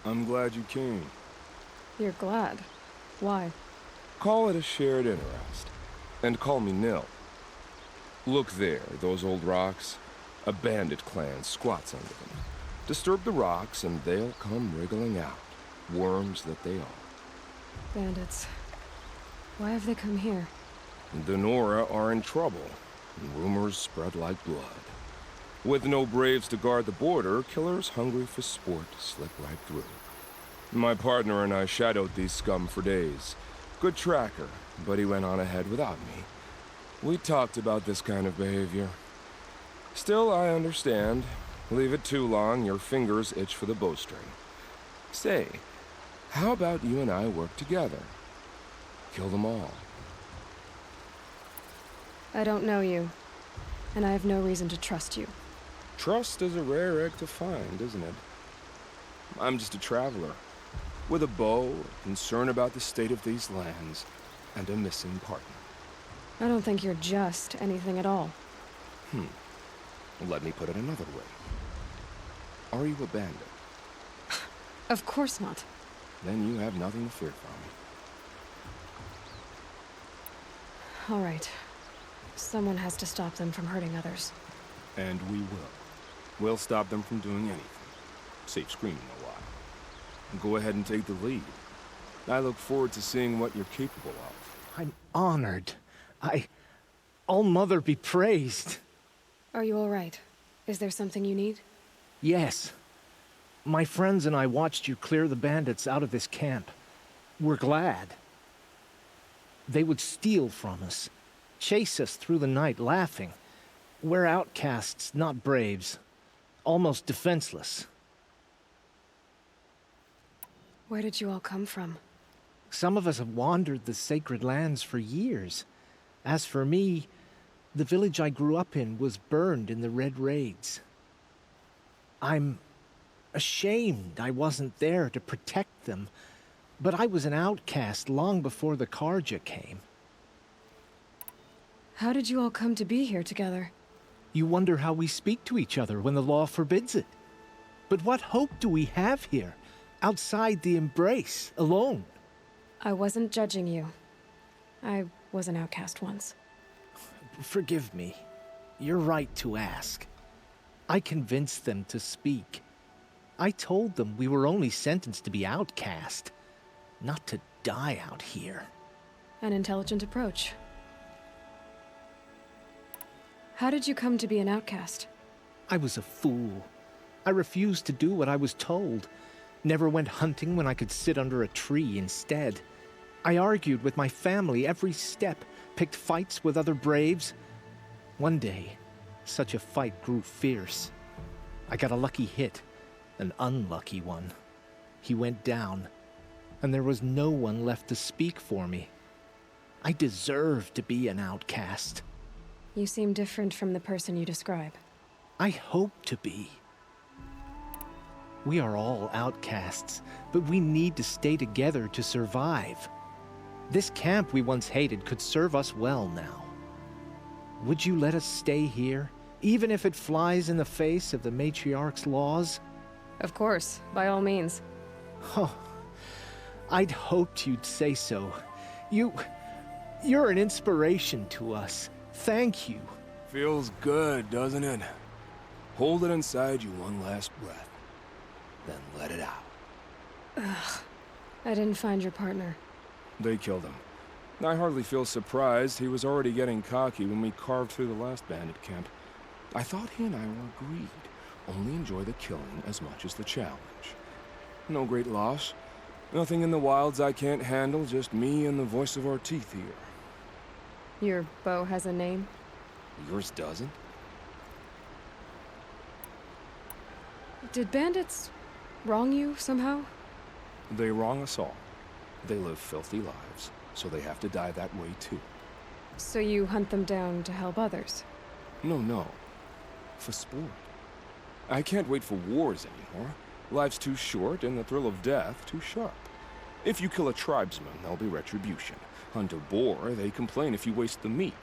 I'm glad you came. You're glad. Why? Call it a shared interest. And call me Nil. Look there, those old rocks. A bandit clan squats under them. Disturb the rocks and they'll come wriggling out. Worms that they are. Bandits. Why have they come here? The Nora are in trouble. Rumors spread like blood. With no braves to guard the border, killers hungry for sport slip right through. My partner and I shadowed these scum for days. Good tracker, but he went on ahead without me. We talked about this kind of behavior. Still, I understand. Leave it too long, your fingers itch for the bowstring. Say, how about you and I work together? Kill them all. I don't know you, and I have no reason to trust you. Trust is a rare egg to find, isn't it? I'm just a traveler, with a bow, concern about the state of these lands, and a missing partner. I don't think you're just anything at all. Let me put it another way. Are you a bandit? Of course not. Then you have nothing to fear from me. All right. Someone has to stop them from hurting others. And we will. We'll stop them from doing anything. Save screaming a while. Go ahead and take the lead. I look forward to seeing what you're capable of. I'm honored. All-Mother be praised. Are you all right? Is there something you need? Yes. My friends and I watched you clear the bandits out of this camp. We're glad. They would steal from us, chase us through the night laughing. We're outcasts, not braves. Almost defenseless. Where did you all come from? Some of us have wandered the sacred lands for years. As for me, the village I grew up in was burned in the Red Raids. I'm ashamed I wasn't there to protect them, but I was an outcast long before the Karja came. How did you all come to be here together? You wonder how we speak to each other when the law forbids it. But what hope do we have here, outside the embrace, alone? I wasn't judging you. I was an outcast once. Forgive me. You're right to ask. I convinced them to speak. I told them we were only sentenced to be outcast, not to die out here. An intelligent approach. How did you come to be an outcast? I was a fool. I refused to do what I was told. Never went hunting when I could sit under a tree instead. I argued with my family every step, picked fights with other braves. One day, such a fight grew fierce. I got a lucky hit, an unlucky one. He went down, and there was no one left to speak for me. I deserved to be an outcast. You seem different from the person you describe. I hope to be. We are all outcasts, but we need to stay together to survive. This camp we once hated could serve us well now. Would you let us stay here, even if it flies in the face of the matriarch's laws? Of course, by all means. Oh, I'd hoped you'd say so. You're an inspiration to us. Thank you. Feels good, doesn't it? Hold it inside you one last breath. Then let it out. Ugh. I didn't find your partner. They killed him. I hardly feel surprised. He was already getting cocky when we carved through the last bandit camp. I thought he and I were agreed. Only enjoy the killing as much as the challenge. No great loss. Nothing in the wilds I can't handle, just me and the voice of our teeth here. Your bow has a name? Yours doesn't? Did bandits wrong you somehow? They wrong us all. They live filthy lives, so they have to die that way too. So you hunt them down to help others? No. For sport. I can't wait for wars anymore. Life's too short and the thrill of death too sharp. If you kill a tribesman, there'll be retribution. Hunt a boar, they complain if you waste the meat.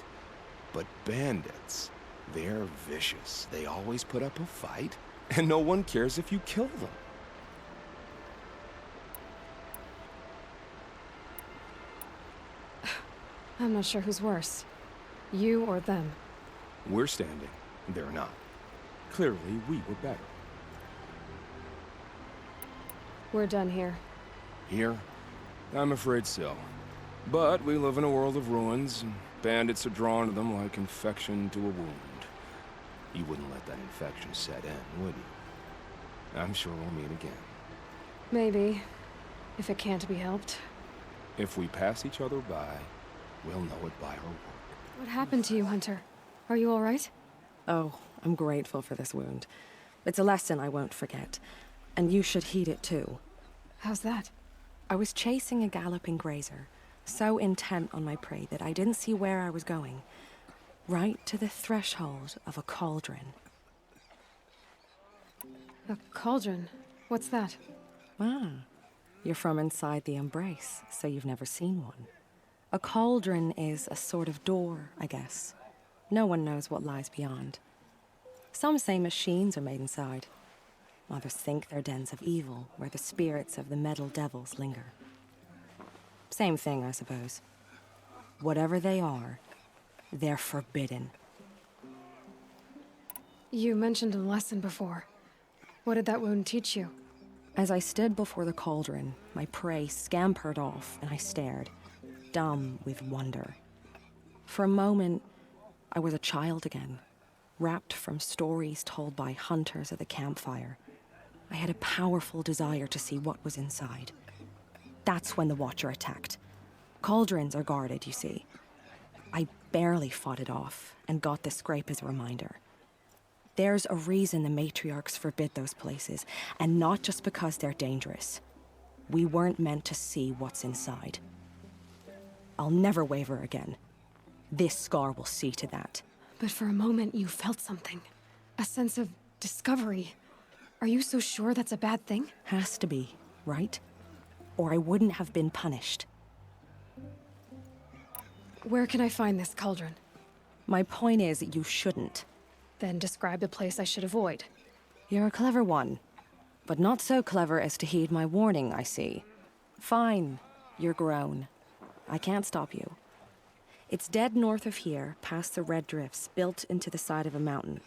But bandits, they're vicious. They always put up a fight, and no one cares if you kill them. I'm not sure who's worse. You or them. We're standing, they're not. Clearly, we were better. We're done here. Here? I'm afraid so. But we live in a world of ruins, and bandits are drawn to them like infection to a wound. You wouldn't let that infection set in, would you? I'm sure we'll meet again. Maybe. If it can't be helped. If we pass each other by, we'll know it by our work. What happened to you, Hunter? Are you all right? Oh, I'm grateful for this wound. It's a lesson I won't forget. And you should heed it too. How's that? I was chasing a galloping grazer, so intent on my prey that I didn't see where I was going. Right to the threshold of a cauldron. A cauldron? What's that? Ah, you're from inside the Embrace, so you've never seen one. A cauldron is a sort of door, I guess. No one knows what lies beyond. Some say machines are made inside. Others think they're dens of evil, where the spirits of the metal devils linger. Same thing, I suppose. Whatever they are, they're forbidden. You mentioned a lesson before. What did that wound teach you? As I stood before the cauldron, my prey scampered off, and I stared, dumb with wonder. For a moment, I was a child again, wrapped from stories told by hunters at the campfire. I had a powerful desire to see what was inside. That's when the Watcher attacked. Cauldrons are guarded, you see. I barely fought it off, and got the scrape as a reminder. There's a reason the matriarchs forbid those places, and not just because they're dangerous. We weren't meant to see what's inside. I'll never waver again. This scar will see to that. But for a moment you felt something. A sense of discovery. Are you so sure that's a bad thing? Has to be, right? Or I wouldn't have been punished. Where can I find this cauldron? My point is, you shouldn't. Then describe the place I should avoid. You're a clever one. But not so clever as to heed my warning, I see. Fine, you're grown. I can't stop you. It's dead north of here, past the red drifts built into the side of a mountain.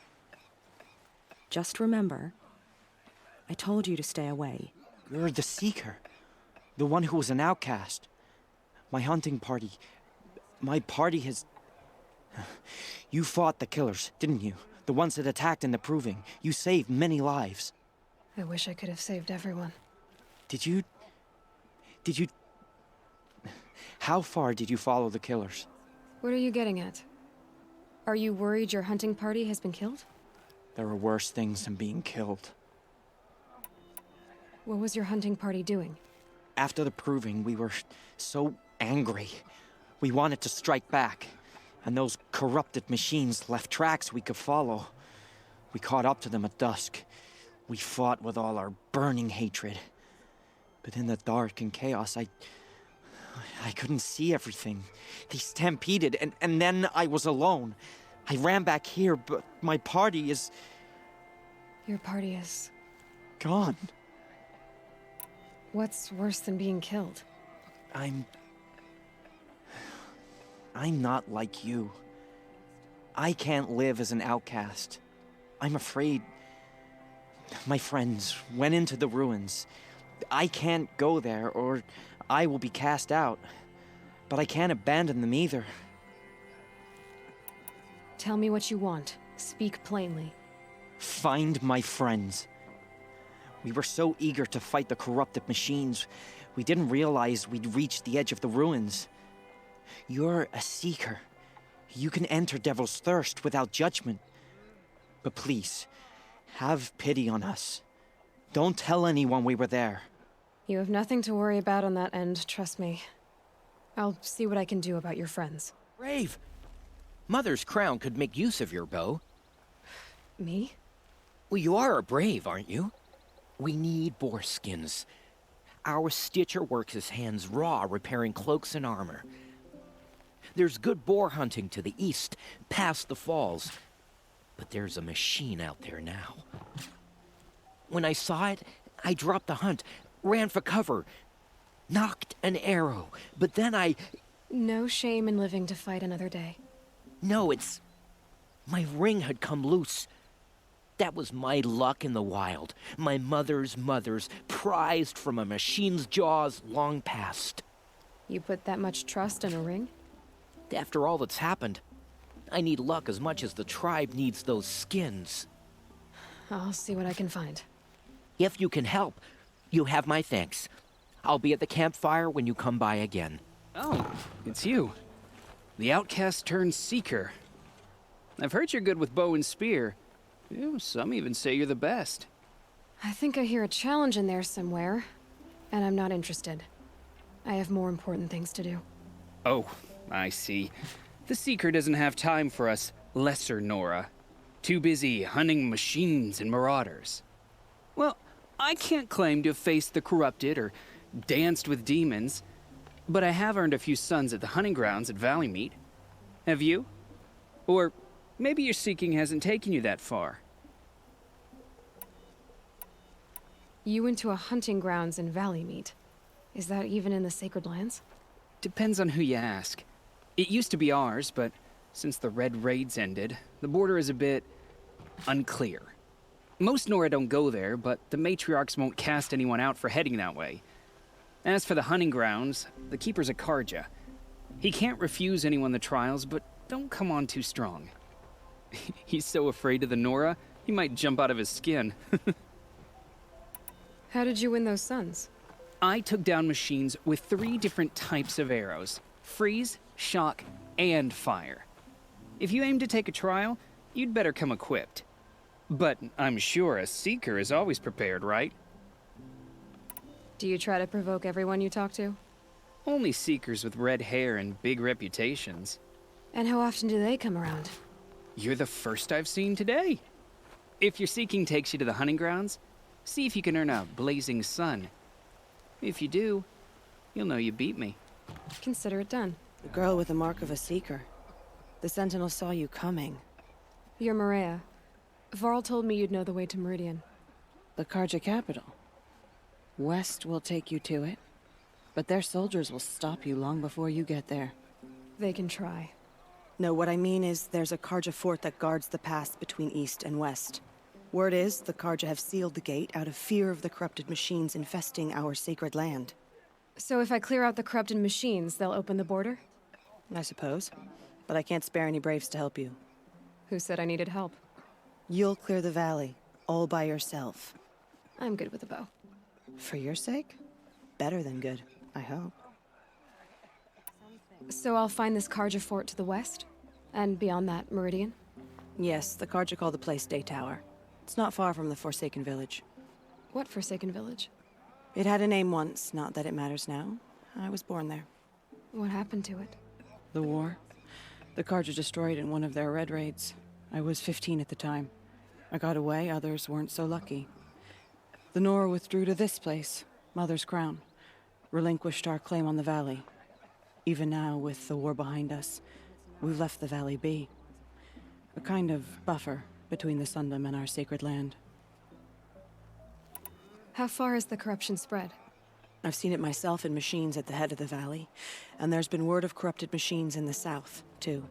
Just remember, I told you to stay away. You're the Seeker. The one who was an outcast. My hunting party. My party has... You fought the killers, didn't you? The ones that attacked in the Proving. You saved many lives. I wish I could have saved everyone. Did you... How far did you follow the killers? What are you getting at? Are you worried your hunting party has been killed? There are worse things than being killed. What was your hunting party doing? After the Proving, we were so angry. We wanted to strike back. And those corrupted machines left tracks we could follow. We caught up to them at dusk. We fought with all our burning hatred. But in the dark and chaos, I couldn't see everything. They stampeded, and then I was alone. I ran back here, but my party is... Your party is... gone. What's worse than being killed? I'm not like you. I can't live as an outcast. I'm afraid... My friends went into the ruins. I can't go there, or I will be cast out. But I can't abandon them either. Tell me what you want. Speak plainly. Find my friends. We were so eager to fight the corrupted machines, we didn't realize we'd reached the edge of the ruins. You're a Seeker. You can enter Devil's Thirst without judgment. But please, have pity on us. Don't tell anyone we were there. You have nothing to worry about on that end, trust me. I'll see what I can do about your friends. Brave! Mother's crown could make use of your bow. Me? Well, you are a brave, aren't you? We need boar skins. Our Stitcher works his hands raw repairing cloaks and armor. There's good boar hunting to the east, past the falls. But there's a machine out there now. When I saw it, I dropped the hunt, ran for cover, knocked an arrow, but then I... No shame in living to fight another day. No, it's... My ring had come loose. That was my luck in the wild. My mother's prized from a machine's jaws long past. You put that much trust in a ring? After all that's happened, I need luck as much as the tribe needs those skins. I'll see what I can find. If you can help, you have my thanks. I'll be at the campfire when you come by again. Oh, it's you. The outcast turned seeker. I've heard you're good with bow and spear. Some even say you're the best. I think I hear a challenge in there somewhere, and I'm not interested. I have more important things to do. Oh, I see. The seeker doesn't have time for us lesser Nora. Too busy hunting machines and marauders. Well, I can't claim to have faced the corrupted or danced with demons, but I have earned a few sons at the hunting grounds at Valley Meet. Have you? Or maybe your seeking hasn't taken you that far. You went to a hunting grounds in Valley Meet. Is that even in the Sacred Lands? Depends on who you ask. It used to be ours, but since the Red Raids ended, the border is a bit unclear. Most Nora don't go there, but the matriarchs won't cast anyone out for heading that way. As for the hunting grounds, the keeper's a Karja. He can't refuse anyone the trials, but don't come on too strong. He's so afraid of the Nora, he might jump out of his skin. How did you win those sons? I took down machines with 3 different types of arrows: freeze, shock, and fire. If you aim to take a trial, you'd better come equipped. But I'm sure a seeker is always prepared, right? Do you try to provoke everyone you talk to? Only seekers with red hair and big reputations. And how often do they come around? You're the first I've seen today. If your seeking takes you to the hunting grounds, see if you can earn a blazing sun. If you do, you'll know you beat me. Consider it done. The girl with the mark of a seeker. The Sentinel saw you coming. You're Maria. Varl told me you'd know the way to Meridian. The Karja capital. West will take you to it, but their soldiers will stop you long before you get there. They can try. No, what I mean is there's a Karja fort that guards the pass between East and West. Word is, the Karja have sealed the gate out of fear of the corrupted machines infesting our sacred land. So if I clear out the corrupted machines, they'll open the border? I suppose. But I can't spare any braves to help you. Who said I needed help? You'll clear the valley, all by yourself. I'm good with a bow. For your sake? Better than good, I hope. So I'll find this Karja fort to the west? And beyond that, Meridian? Yes, the Karja call the place Day Tower. It's not far from the Forsaken Village. What Forsaken Village? It had a name once, not that it matters now. I was born there. What happened to it? The war. The Karja destroyed in one of their red raids. I was 15 at the time. I got away, others weren't so lucky. The Nora withdrew to this place, Mother's Crown. Relinquished our claim on the valley. Even now, with the war behind us, we've left the valley be. A kind of buffer between the Sundom and our sacred land. How far has the corruption spread? I've seen it myself in machines at the head of the valley, and there's been word of corrupted machines in the south, too.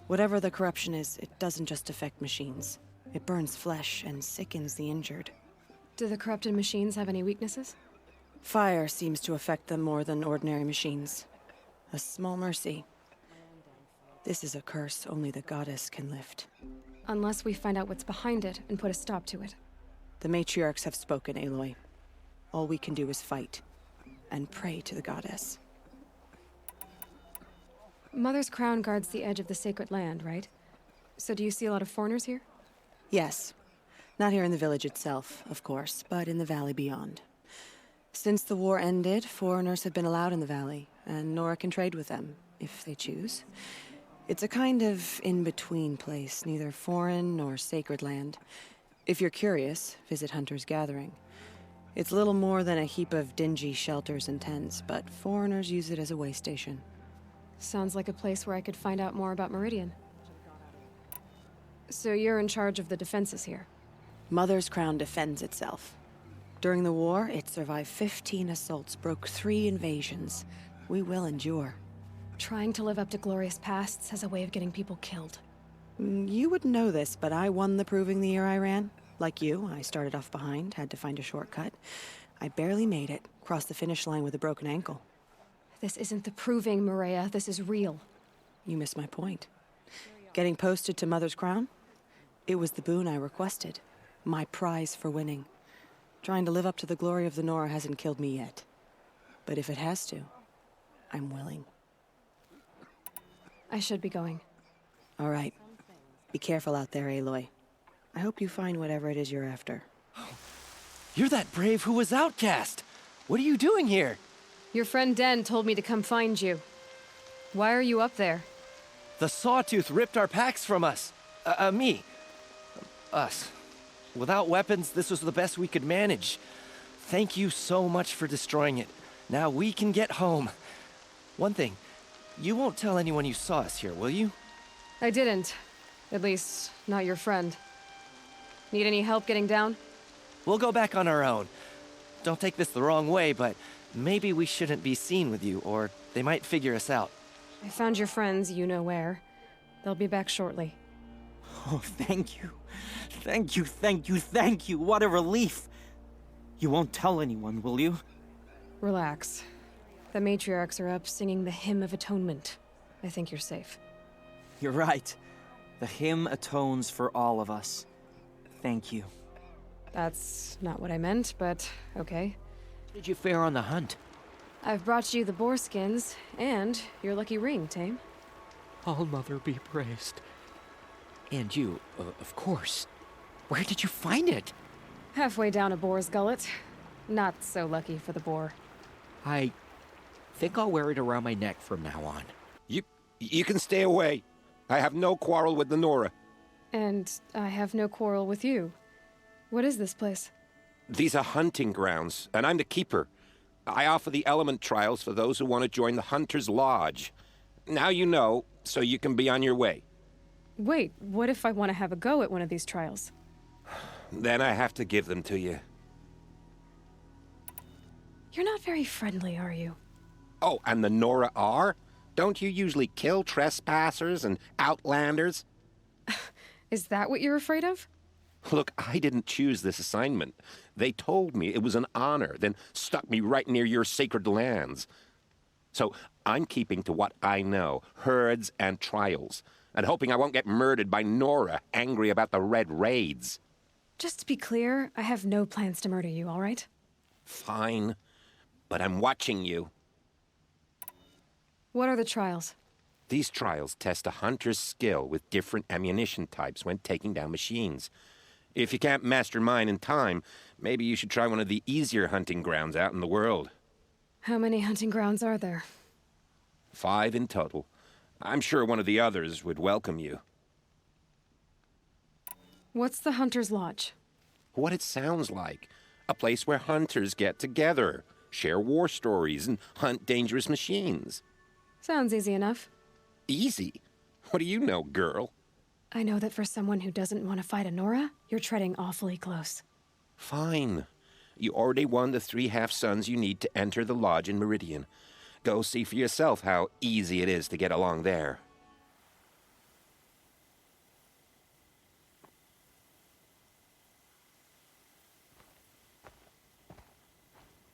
Whatever the corruption is, it doesn't just affect machines. It burns flesh and sickens the injured. Do the corrupted machines have any weaknesses? Fire seems to affect them more than ordinary machines. A small mercy. This is a curse only the goddess can lift. Unless we find out what's behind it and put a stop to it. The matriarchs have spoken, Aloy. All we can do is fight, and pray to the goddess. Mother's Crown guards the edge of the sacred land, right? So do you see a lot of foreigners here? Yes. Not here in the village itself, of course, but in the valley beyond. Since the war ended, foreigners have been allowed in the valley, and Nora can trade with them, if they choose. It's a kind of in-between place, neither foreign nor sacred land. If you're curious, visit Hunter's Gathering. It's little more than a heap of dingy shelters and tents, but foreigners use it as a way station. Sounds like a place where I could find out more about Meridian. So you're in charge of the defenses here? Mother's Crown defends itself. During the war, it survived 15 assaults, broke 3 invasions. We will endure. Trying to live up to glorious pasts has a way of getting people killed. You wouldn't know this, but I won the proving the year I ran. Like you, I started off behind, had to find a shortcut. I barely made it, crossed the finish line with a broken ankle. This isn't the proving, Maria. This is real. You missed my point. Getting posted to Mother's Crown? It was the boon I requested. My prize for winning. Trying to live up to the glory of the Nora hasn't killed me yet. But if it has to, I'm willing. I should be going. All right. Be careful out there, Aloy. I hope you find whatever it is you're after. You're that brave who was outcast! What are you doing here? Your friend Den told me to come find you. Why are you up there? The Sawtooth ripped our packs from us. Me. Us. Without weapons, this was the best we could manage. Thank you so much for destroying it. Now we can get home. One thing, you won't tell anyone you saw us here, will you? I didn't. At least, not your friend. Need any help getting down? We'll go back on our own. Don't take this the wrong way, but maybe we shouldn't be seen with you, or they might figure us out. I found your friends, you know where. They'll be back shortly. Oh, thank you. Thank you, thank you, thank you. What a relief. You won't tell anyone, will you? Relax. The matriarchs are up singing the Hymn of Atonement. I think you're safe. You're right. The hymn atones for all of us. Thank you. That's not what I meant, but okay. How did you fare on the hunt? I've brought you the boar skins, and your lucky ring, Tame. All Mother be praised. And you, of course. Where did you find it? Halfway down a boar's gullet. Not so lucky for the boar. I think I'll wear it around my neck from now on. You can stay away. I have no quarrel with the Nora. And I have no quarrel with you. What is this place? These are hunting grounds, and I'm the keeper. I offer the element trials for those who want to join the Hunter's Lodge. Now you know, so you can be on your way. Wait, what if I want to have a go at one of these trials? Then I have to give them to you. You're not very friendly, are you? Oh, and the Nora are? Don't you usually kill trespassers and outlanders? Is that what you're afraid of? Look, I didn't choose this assignment. They told me it was an honor, then stuck me right near your sacred lands. So I'm keeping to what I know, herds and trials, and hoping I won't get murdered by Nora, angry about the Red Raids. Just to be clear, I have no plans to murder you, all right? Fine, but I'm watching you. What are the trials? These trials test a hunter's skill with different ammunition types when taking down machines. If you can't master mine in time, maybe you should try one of the easier hunting grounds out in the world. How many hunting grounds are there? 5 in total. I'm sure one of the others would welcome you. What's the Hunter's Lodge? What it sounds like. A place where hunters get together, share war stories, and hunt dangerous machines. Sounds easy enough. Easy? What do you know, girl? I know that for someone who doesn't want to fight a Nora, you're treading awfully close. Fine. You already won the 3 half-suns you need to enter the lodge in Meridian. Go see for yourself how easy it is to get along there.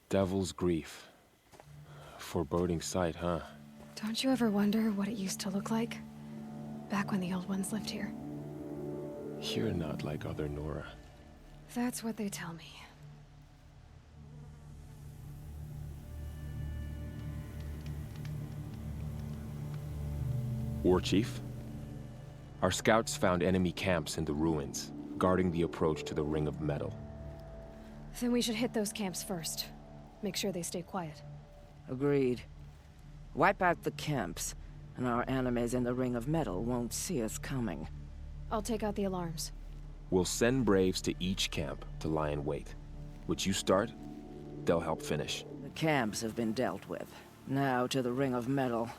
Devil's Grief. Foreboding sight, huh? Don't you ever wonder what it used to look like? Back when the old ones lived here. You're not like other Nora. That's what they tell me. War Chief? Our scouts found enemy camps in the ruins, guarding the approach to the Ring of Metal. Then we should hit those camps first. Make sure they stay quiet. Agreed. Wipe out the camps, and our enemies in the Ring of Metal won't see us coming. I'll take out the alarms. We'll send Braves to each camp to lie in wait. Which you start, they'll help finish. The camps have been dealt with. Now to the Ring of Metal.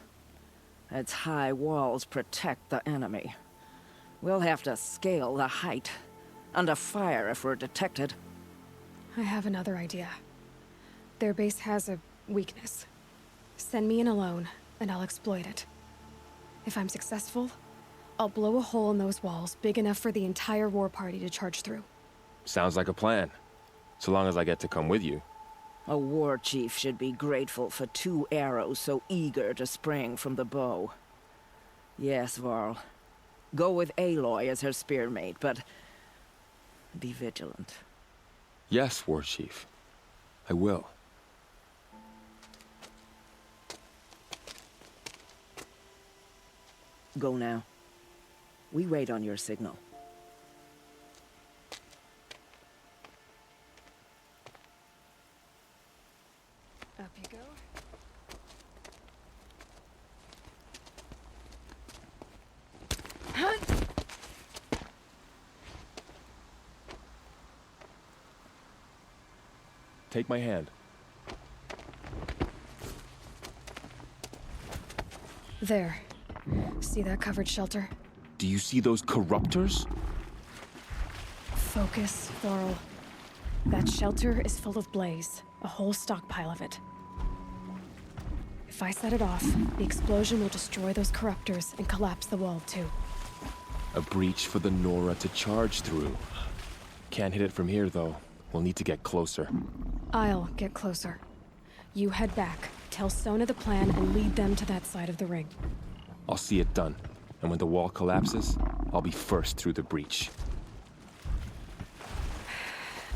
Its high walls protect the enemy. We'll have to scale the height. Under fire if we're detected. I have another idea. Their base has a weakness. Send me in alone. and I'll exploit it. If I'm successful, I'll blow a hole in those walls big enough for the entire war party to charge through. Sounds like a plan. So long as I get to come with you. A war chief should be grateful for 2 arrows so eager to spring from the bow. Yes, Varl. Go with Aloy as her spearmate, but be vigilant. Yes, War Chief. I will. Go now. We wait on your signal. Up you go. Take my hand. There. See that covered shelter? Do you see those corruptors? Focus, Thorl. That shelter is full of blaze. A whole stockpile of it. If I set it off, the explosion will destroy those corruptors and collapse the wall, too. A breach for the Nora to charge through. Can't hit it from here, though. We'll need to get closer. I'll get closer. You head back, tell Sona the plan, and lead them to that side of the ring. I'll see it done. And when the wall collapses, I'll be first through the breach.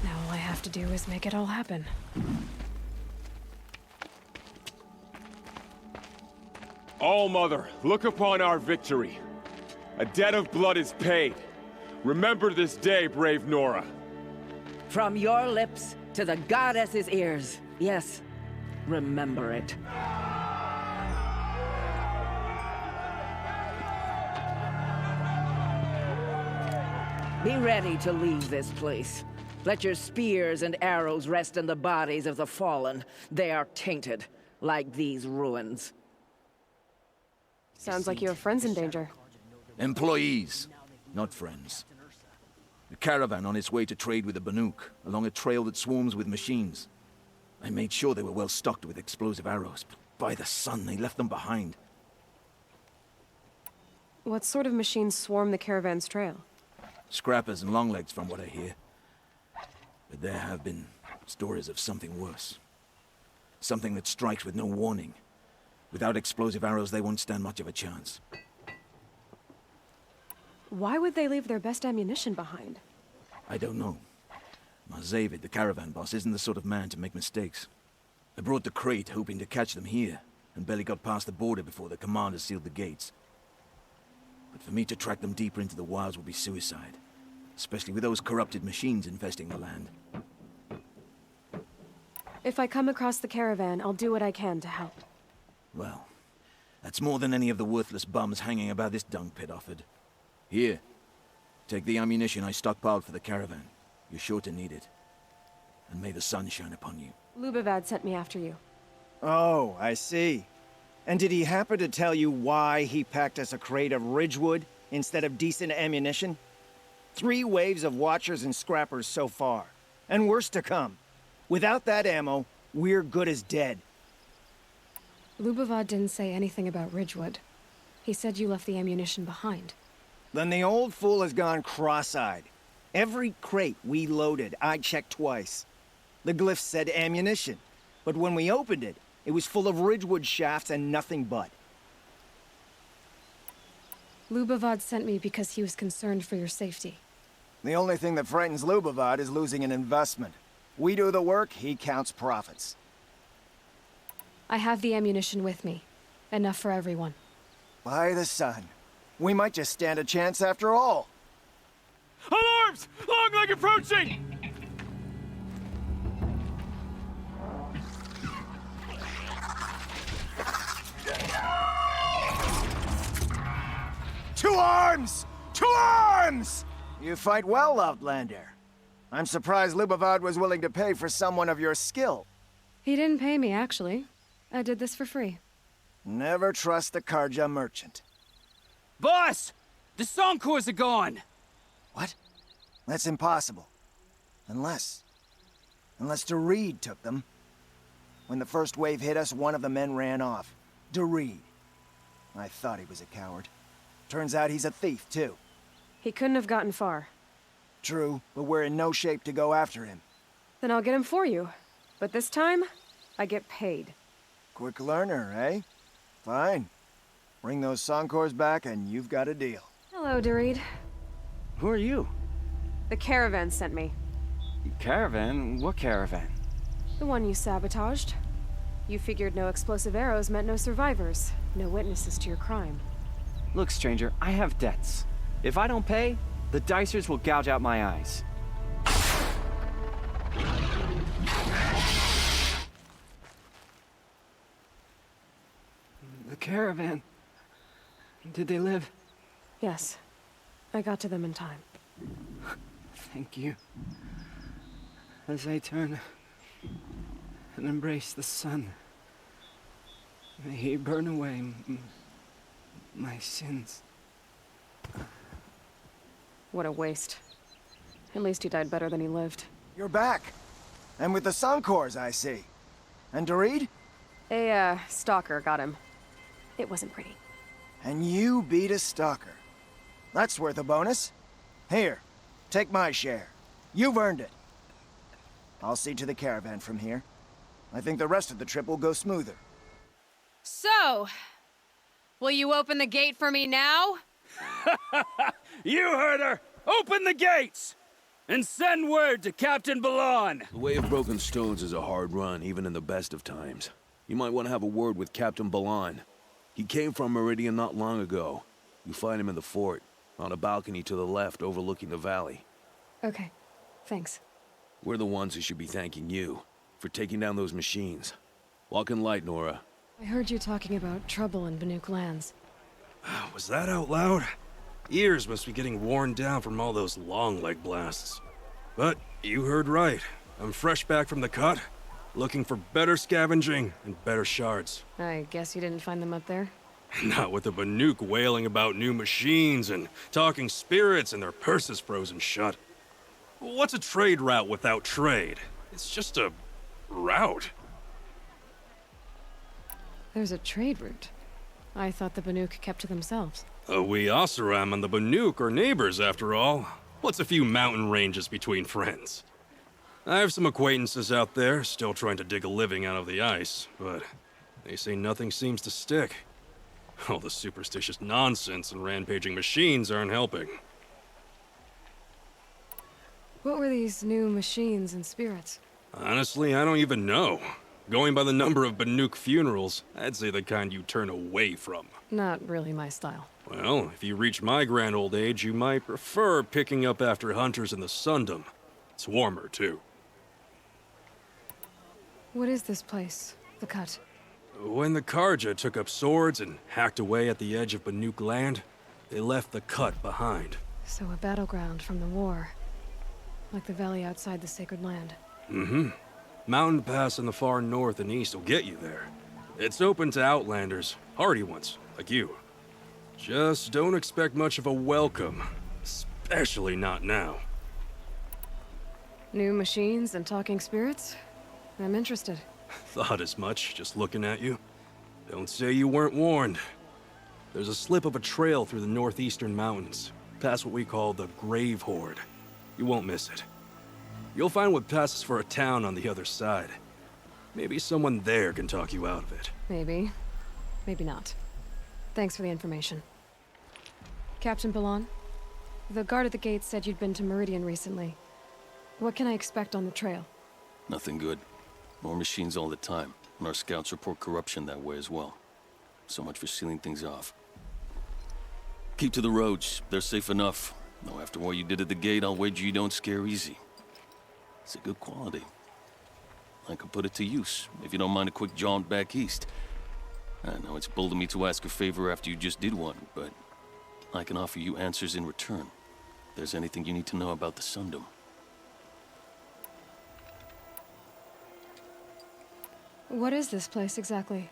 Now all I have to do is make it all happen. All-Mother, look upon our victory. A debt of blood is paid. Remember this day, brave Nora. From your lips to the goddess's ears. Yes, remember it. Be ready to leave this place. Let your spears and arrows rest in the bodies of the fallen. They are tainted, like these ruins. Sounds like you have friends in danger. Employees, not friends. A caravan on its way to trade with the Banuk, along a trail that swarms with machines. I made sure they were well stocked with explosive arrows, but by the sun, they left them behind. What sort of machines swarm the caravan's trail? Scrappers and longlegs, from what I hear. But there have been stories of something worse. Something that strikes with no warning. Without explosive arrows, they won't stand much of a chance. Why would they leave their best ammunition behind? I don't know. Marzavid, the caravan boss, isn't the sort of man to make mistakes. I brought the crate hoping to catch them here, and barely got past the border before the commander sealed the gates. But for me to track them deeper into the wilds would be suicide. Especially with those corrupted machines infesting the land. If I come across the caravan, I'll do what I can to help. Well, that's more than any of the worthless bums hanging about this dung pit offered. Here, take the ammunition I stockpiled for the caravan. You're sure to need it. And may the sun shine upon you. Lubavad sent me after you. Oh, I see. And did he happen to tell you why he packed us a crate of Ridgewood instead of decent ammunition? 3 waves of Watchers and Scrappers so far. And worse to come. Without that ammo, we're good as dead. Lubavad didn't say anything about Ridgewood. He said you left the ammunition behind. Then the old fool has gone cross-eyed. Every crate we loaded, I checked twice. The glyph said ammunition, but when we opened it, it was full of Ridgewood shafts and nothing but. Lubavad sent me because he was concerned for your safety. The only thing that frightens Lubavad is losing an investment. We do the work, he counts profits. I have the ammunition with me. Enough for everyone. By the sun. We might just stand a chance after all. Alarms! Longleg approaching! To arms! To arms! You fight well, Outlander. I'm surprised Lubavad was willing to pay for someone of your skill. He didn't pay me, actually. I did this for free. Never trust the Karja merchant. Boss! The Songkors are gone! What? That's impossible. Unless Doreed took them. When the first wave hit us, one of the men ran off. Doreed. I thought he was a coward. Turns out he's a thief, too. He couldn't have gotten far. True, but we're in no shape to go after him. Then I'll get him for you. But this time, I get paid. Quick learner, eh? Fine. Bring those Soncors back and you've got a deal. Hello, Doreed. Who are you? The caravan sent me. Caravan? What caravan? The one you sabotaged. You figured no explosive arrows meant no survivors, no witnesses to your crime. Look, stranger, I have debts. If I don't pay, the Dicers will gouge out my eyes. The caravan. Did they live? Yes. I got to them in time. Thank you. As I turn and embrace the sun, may he burn away my sins. What a waste. At least he died better than he lived. You're back. And with the Soncors, I see. And Doreed? A, stalker got him. It wasn't pretty. And you beat a stalker. That's worth a bonus. Here, take my share. You've earned it. I'll see to the caravan from here. I think the rest of the trip will go smoother. So, will you open the gate for me now? You heard her! Open the gates! And send word to Captain Ballon! The Way of Broken Stones is a hard run, even in the best of times. You might want to have a word with Captain Ballon. He came from Meridian not long ago. You find him in the fort, on a balcony to the left overlooking the valley. Okay, thanks. We're the ones who should be thanking you for taking down those machines. Walk in light, Nora. I heard you talking about trouble in Banuk lands. Was that out loud? Ears must be getting worn down from all those long leg blasts. But you heard right. I'm fresh back from the cut, looking for better scavenging and better shards. I guess you didn't find them up there? Not with the Banuk wailing about new machines and talking spirits and their purses frozen shut. What's a trade route without trade? It's just a route. There's a trade route. I thought the Banuk kept to themselves. We Oseram and the Banuk are neighbors, after all. What's a few mountain ranges between friends? I have some acquaintances out there, still trying to dig a living out of the ice, but they say nothing seems to stick. All the superstitious nonsense and rampaging machines aren't helping. What were these new machines and spirits? Honestly, I don't even know. Going by the number of Banuk funerals, I'd say the kind you turn away from. Not really my style. Well, if you reach my grand old age, you might prefer picking up after hunters in the Sundom. It's warmer, too. What is this place? The Cut? When the Karja took up swords and hacked away at the edge of Banuk land, they left the Cut behind. So a battleground from the war. Like the valley outside the Sacred Land. Mm-hmm. Mountain Pass in the far north and east will get you there. It's open to outlanders, hardy ones, like you. Just don't expect much of a welcome, especially not now. New machines and talking spirits? I'm interested. Thought as much, just looking at you. Don't say you weren't warned. There's a slip of a trail through the northeastern mountains, past what we call the Grave Horde. You won't miss it. You'll find what passes for a town on the other side. Maybe someone there can talk you out of it. Maybe. Maybe not. Thanks for the information. Captain Ballon, the guard at the gate said you'd been to Meridian recently. What can I expect on the trail? Nothing good. More machines all the time, and our scouts report corruption that way as well. So much for sealing things off. Keep to the roads. They're safe enough. Though after what you did at the gate, I'll wager you don't scare easy. It's a good quality. I could put it to use, if you don't mind a quick jaunt back east. I know it's bold of me to ask a favor after you just did one, but I can offer you answers in return. If there's anything you need to know about the Sundom. What is this place exactly?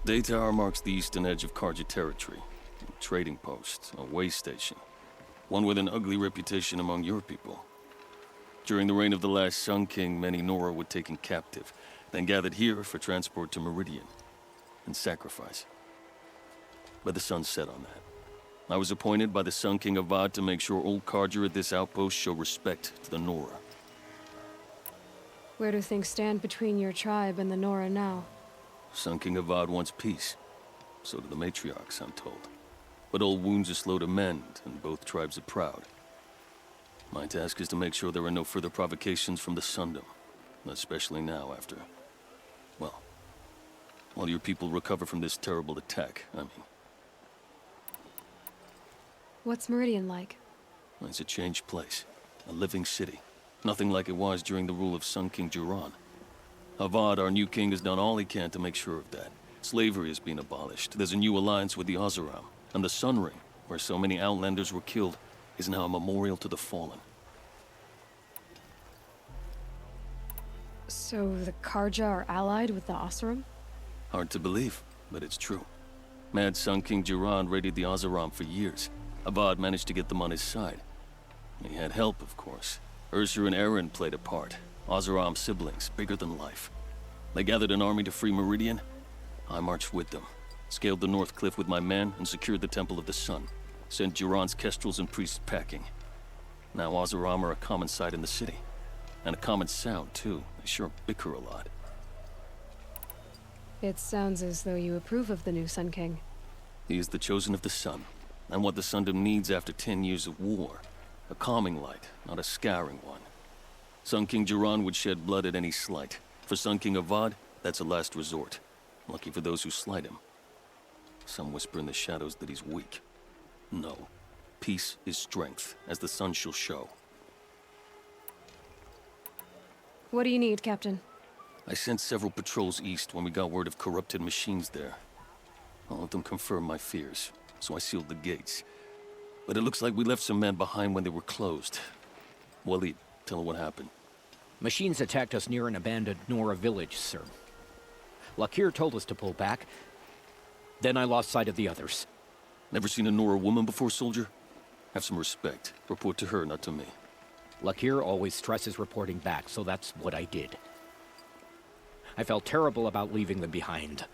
Day Tower marks the eastern edge of Karja territory. A trading post, a way station. One with an ugly reputation among your people. During the reign of the last Sun King, many Nora were taken captive, then gathered here for transport to Meridian, and sacrifice. but the sun set on that. I was appointed by the Sun King Avad to make sure old Carja at this outpost show respect to the Nora. Where do things stand between your tribe and the Nora now? Sun King Avad wants peace. So do the matriarchs, I'm told. But old wounds are slow to mend, and both tribes are proud. My task is to make sure there are no further provocations from the Sundom. Especially now after... well, while your people recover from this terrible attack, I mean. What's Meridian like? It's a changed place. A living city. Nothing like it was during the rule of Sun King Jiran. Avad, our new king, has done all he can to make sure of that. Slavery has been abolished. There's a new alliance with the Oseram. And the Sun Ring, where so many Outlanders were killed, is now a memorial to the fallen. So the Carja are allied with the Oseram? Hard to believe, but it's true. Mad Sun King Jiran raided the Oseram for years. Avad managed to get them on his side. He had help, of course. Ursur and Eren played a part. Oseram siblings, bigger than life. They gathered an army to free Meridian. I marched with them, scaled the North Cliff with my men, and secured the Temple of the Sun. Sent Jiran's kestrels and priests packing. Now Oseram are a common sight in the city. And a common sound, too. They sure bicker a lot. It sounds as though you approve of the new Sun King. He is the chosen of the Sun, and what the Sundom needs after 10 years of war. A calming light, not a scouring one. Sun King Jiran would shed blood at any slight. For Sun King Avad, that's a last resort. Lucky for those who slight him. Some whisper in the shadows that he's weak. No. Peace is strength, as the sun shall show. What do you need, Captain? I sent several patrols east when we got word of corrupted machines there. All of them confirmed my fears, so I sealed the gates. But it looks like we left some men behind when they were closed. Waleed, tell her what happened. Machines attacked us near an abandoned Nora village, sir. Lakir told us to pull back. Then I lost sight of the others. Never seen a Nora woman before, soldier? Have some respect. Report to her, not to me. Lakir always stresses reporting back, so that's what I did. I felt terrible about leaving them behind.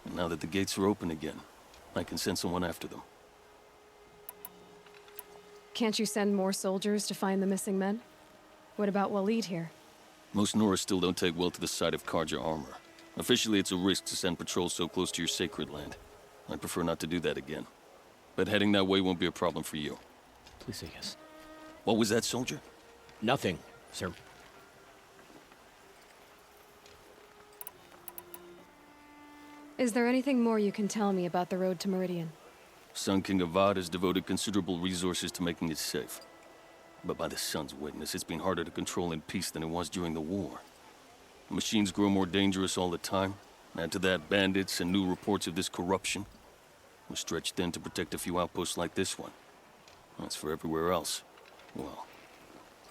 And now that the gates are open again, I can send someone after them. Can't you send more soldiers to find the missing men? What about Waleed here? Most Nora still don't take well to the sight of Carja armor. Officially, it's a risk to send patrols so close to your sacred land. I'd prefer not to do that again. But heading that way won't be a problem for you. Please say yes. What was that, soldier? Nothing, sir. Is there anything more you can tell me about the road to Meridian? Sun King Avad has devoted considerable resources to making it safe. But by the sun's witness, it's been harder to control in peace than it was during the war. The machines grow more dangerous all the time. Add to that bandits and new reports of this corruption. We're stretched thin to protect a few outposts like this one. As for everywhere else, well,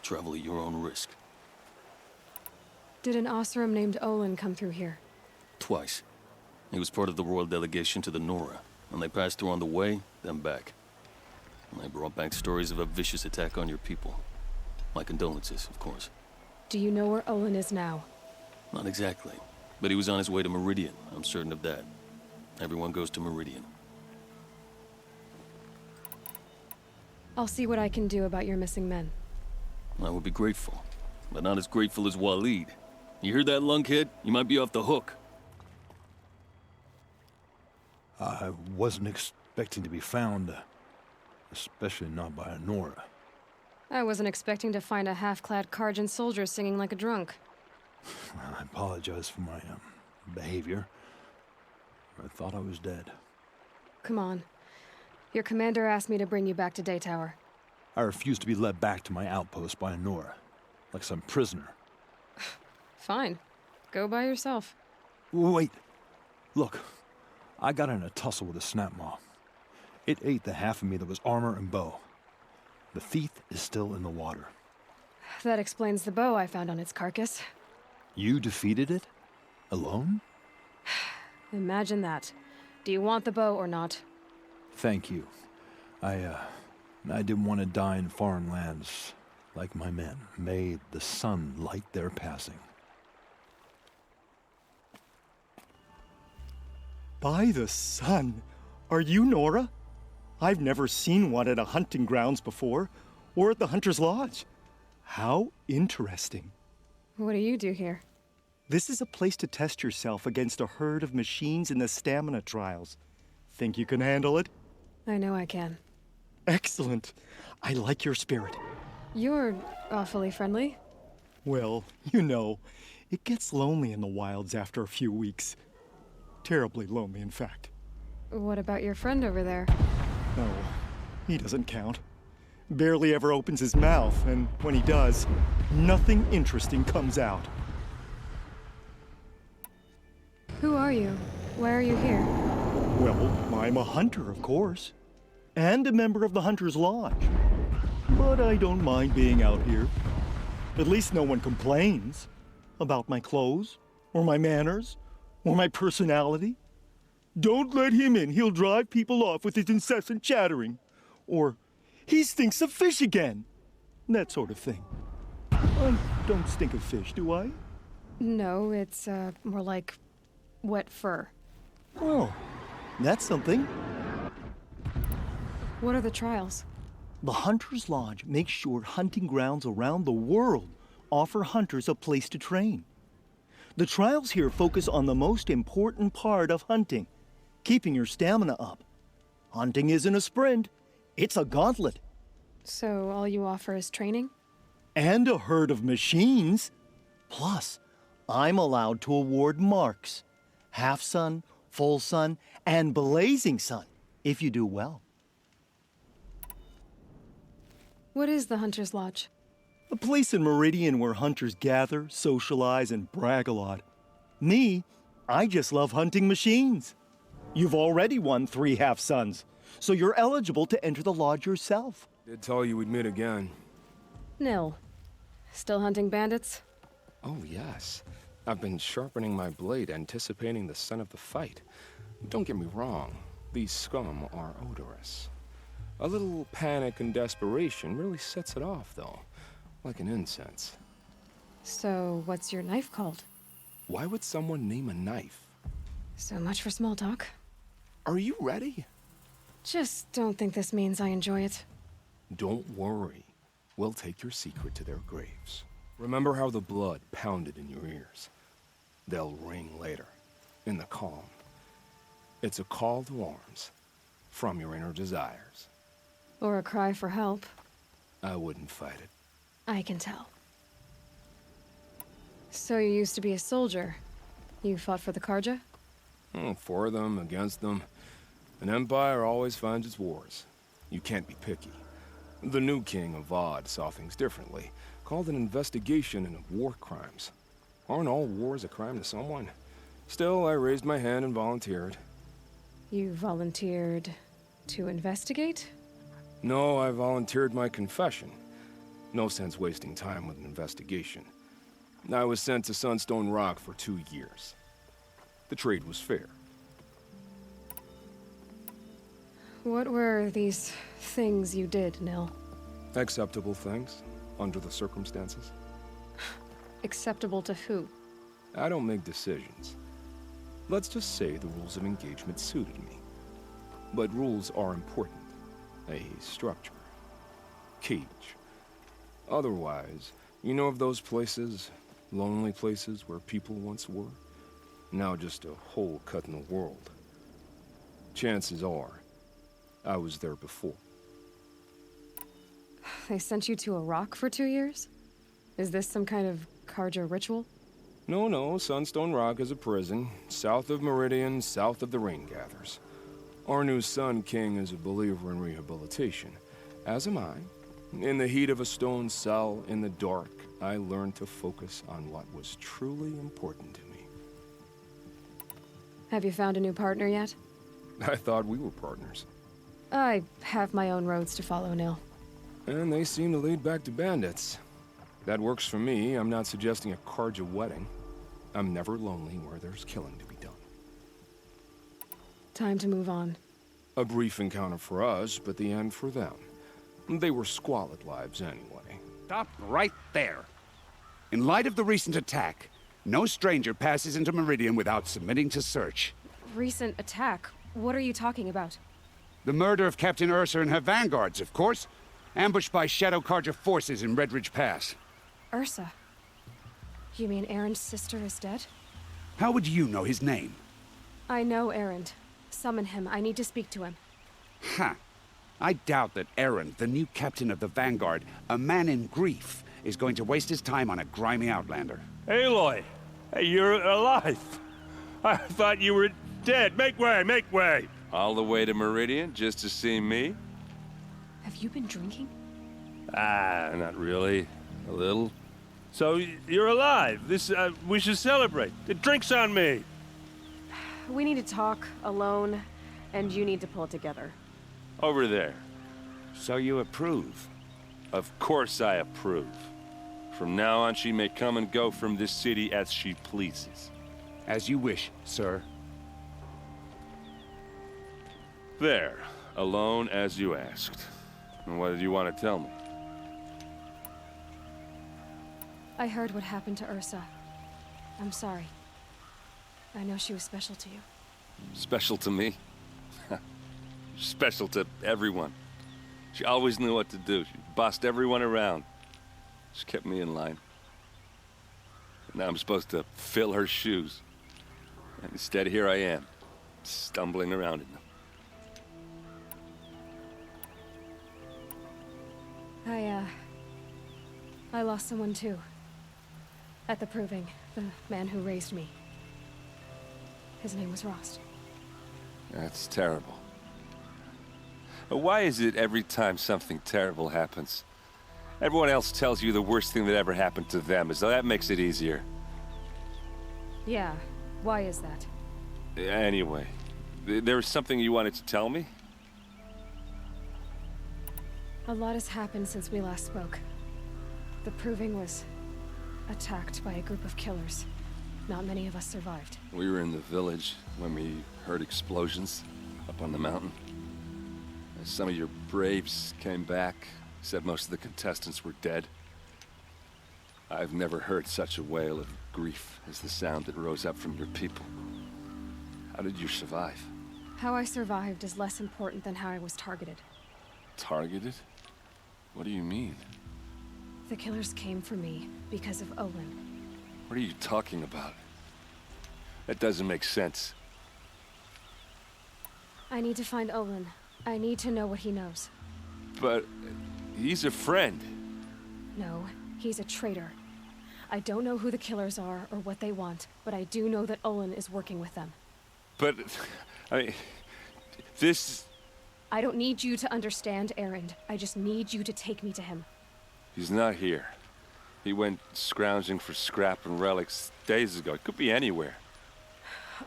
travel at your own risk. Did an Oseram named Olin come through here? Twice. He was part of the royal delegation to the Nora, and they passed through on the way, then back. And they brought back stories of a vicious attack on your people. My condolences, of course. Do you know where Olin is now? Not exactly, but he was on his way to Meridian, I'm certain of that. Everyone goes to Meridian. I'll see what I can do about your missing men. I would be grateful, but not as grateful as Waleed. You hear that, lunkhead? You might be off the hook. I wasn't expecting to be found, especially not by a Nora. I wasn't expecting to find a half-clad Karjan soldier singing like a drunk. I apologize for my behavior. I thought I was dead. Come on. Your commander asked me to bring you back to Daytower. I refused to be led back to my outpost by a Nora, like some prisoner. Fine. Go by yourself. Wait. Look. I got in a tussle with a snapmaw. It ate the half of me that was armor and bow. The thief is still in the water. That explains the bow I found on its carcass. You defeated it? Alone? Imagine that. Do you want the bow or not? Thank you. I didn't want to die in foreign lands like my men. May the sun light their passing. By the sun! Are you Nora? I've never seen one at a hunting grounds before, or at the Hunter's Lodge. How interesting. What do you do here? This is a place to test yourself against a herd of machines in the stamina trials. Think you can handle it? I know I can. Excellent. I like your spirit. You're awfully friendly. Well, you know, it gets lonely in the wilds after a few weeks. Terribly lonely, in fact. What about your friend over there? No, he doesn't count. Barely ever opens his mouth, and when he does, nothing interesting comes out. Who are you? Why are you here? Well, I'm a hunter, of course. And a member of the Hunter's Lodge. But I don't mind being out here. At least no one complains about my clothes, or my manners, or my personality. Don't let him in, he'll drive people off with his incessant chattering. Or, he stinks of fish again. That sort of thing. I don't stink of fish, do I? No, it's more like wet fur. Oh, that's something. What are the trials? The Hunter's Lodge makes sure hunting grounds around the world offer hunters a place to train. The trials here focus on the most important part of hunting, keeping your stamina up. Hunting isn't a sprint, it's a gauntlet. So all you offer is training? And a herd of machines. Plus, I'm allowed to award marks. Half sun, full sun, and blazing sun, if you do well. What is the Hunter's Lodge? A place in Meridian where hunters gather, socialize, and brag a lot. Me, I just love hunting machines. You've already won 3 half suns, so you're eligible to enter the lodge yourself. Did tell you we'd meet again. Nil. Still hunting bandits? Oh, yes. I've been sharpening my blade, anticipating the scent of the fight. Don't get me wrong, these scum are odorous. A little panic and desperation really sets it off, though, like an incense. So, what's your knife called? Why would someone name a knife? So much for small talk. Are you ready? Just don't think this means I enjoy it. Don't worry. We'll take your secret to their graves. Remember how the blood pounded in your ears? They'll ring later, in the calm. It's a call to arms, from your inner desires. Or a cry for help. I wouldn't fight it. I can tell. So you used to be a soldier. You fought for the Karja? For them, against them. An empire always finds its wars. You can't be picky. The new king of Vod saw things differently. Called an investigation into war crimes. Aren't all wars a crime to someone? Still, I raised my hand and volunteered. You volunteered to investigate? No, I volunteered my confession. No sense wasting time with an investigation. I was sent to Sunstone Rock for 2 years. The trade was fair. What were these things you did, Nil? Acceptable things, under the circumstances. Acceptable to who? I don't make decisions. Let's just say the rules of engagement suited me. But rules are important. A structure. Cage. Otherwise, you know of those places, lonely places where people once were? Now just a hole cut in the world. Chances are, I was there before. They sent you to a rock for 2 years? Is this some kind of Karja ritual? No, Sunstone Rock is a prison, south of Meridian, south of the Rain Gathers. Our new Sun King is a believer in rehabilitation, as am I. In the heat of a stone cell, in the dark, I learned to focus on what was truly important to me. Have you found a new partner yet? I thought we were partners. I have my own roads to follow, Nil. And they seem to lead back to bandits. That works for me. I'm not suggesting a Karja wedding. I'm never lonely where there's killing to be done. Time to move on. A brief encounter for us, but the end for them. They were squalid lives anyway. Stop right there. In light of the recent attack, no stranger passes into Meridian without submitting to search. Recent attack? What are you talking about? The murder of Captain Ursa and her vanguards, of course. Ambushed by Shadow Carja forces in Red Ridge Pass. Ursa? You mean Aaron's sister is dead? How would you know his name? I know Aaron. Summon him. I need to speak to him. Ha! I doubt that Aaron, the new captain of the Vanguard, a man in grief, is going to waste his time on a grimy outlander. Aloy! Hey, you're alive! I thought you were dead. Make way, make way! All the way to Meridian just to see me? Have you been drinking? Ah, not really. A little. So, you're alive. We should celebrate. The drink's on me. We need to talk, alone, and you need to pull it together. Over there. So you approve? Of course I approve. From now on, she may come and go from this city as she pleases. As you wish, sir. There. Alone as you asked. And what did you want to tell me? I heard what happened to Ursa. I'm sorry. I know she was special to you. Special to me? Special to everyone. She always knew what to do. She bossed everyone around. She kept me in line. Now I'm supposed to fill her shoes. And instead, here I am, stumbling around in them. I lost someone too. At the Proving, the man who raised me. His name was Rost. That's terrible. Why is it every time something terrible happens, everyone else tells you the worst thing that ever happened to them, as though that makes it easier? Yeah, why is that? Anyway, there was something you wanted to tell me? A lot has happened since we last spoke. The Proving was attacked by a group of killers. Not many of us survived. We were in the village when we heard explosions up on the mountain. Some of your braves came back, said most of the contestants were dead. I've never heard such a wail of grief as the sound that rose up from your people. How did you survive? How I survived is less important than how I was targeted. Targeted? What do you mean? The killers came for me because of Olin. What are you talking about? That doesn't make sense. I need to find Olin. I need to know what he knows. But he's a friend. No, he's a traitor. I don't know who the killers are or what they want, but I do know that Olin is working with them. But, I mean, this... I don't need you to understand, Erend. I just need you to take me to him. He's not here. He went scrounging for scrap and relics days ago. It could be anywhere.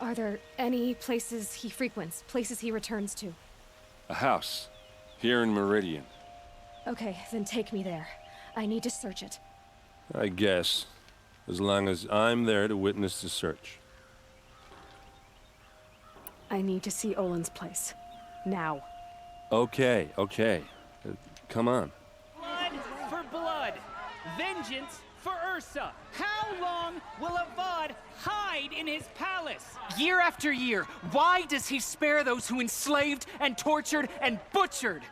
Are there any places he frequents, places he returns to? A house. Here in Meridian. Okay, then take me there. I need to search it. I guess. As long as I'm there to witness the search. I need to see Olin's place. Now. Okay. Come on. Blood for blood. Vengeance for Ursa. How long will Avad hide in his palace? Year after year, why does he spare those who enslaved and tortured and butchered?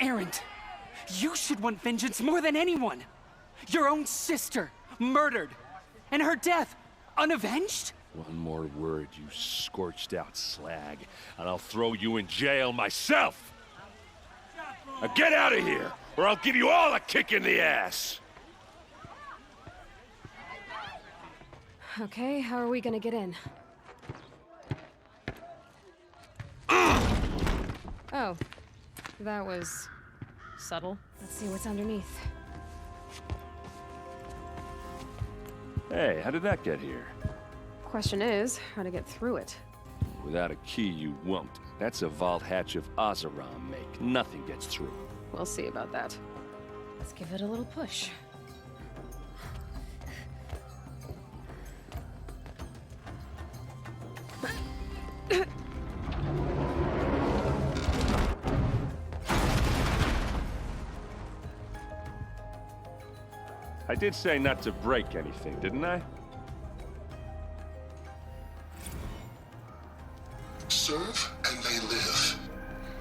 Erend, you should want vengeance more than anyone. Your own sister, murdered, and her death, unavenged? One more word, you scorched out slag, and I'll throw you in jail myself! Now get out of here, or I'll give you all a kick in the ass! Okay, how are we gonna get in? Oh, that was subtle. Let's see what's underneath. Hey, how did that get here? Question is, how to get through it. Without a key, you won't. That's a vault hatch of Oseram make. Nothing gets through. We'll see about that. Let's give it a little push. I did say not to break anything, didn't I? Serve and they live.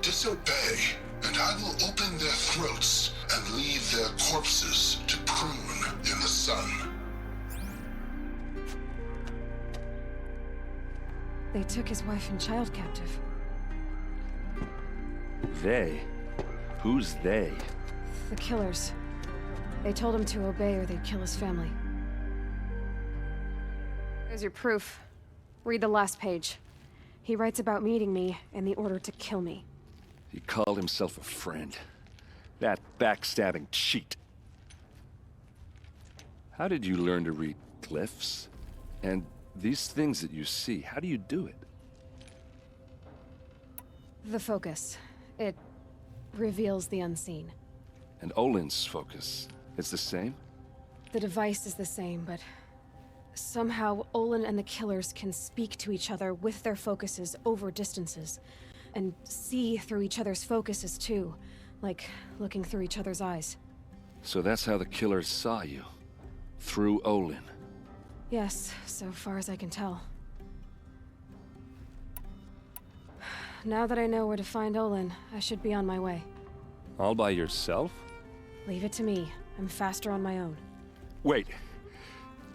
Disobey, and I will open their throats and leave their corpses to prune in the sun. They took his wife and child captive. They? Who's they? The killers. They told him to obey or they'd kill his family. There's your proof. Read the last page. He writes about meeting me and the order to kill me. He called himself a friend. That backstabbing cheat. How did you learn to read glyphs? And these things that you see, how do you do it? The focus. It reveals the unseen. And Olin's focus, it's the same? The device is the same, but somehow Olin and the killers can speak to each other with their focuses over distances. And see through each other's focuses too, like looking through each other's eyes. So that's how the killers saw you? Through Olin? Yes, so far as I can tell. Now that I know where to find Olin, I should be on my way. All by yourself? Leave it to me. I'm faster on my own. Wait.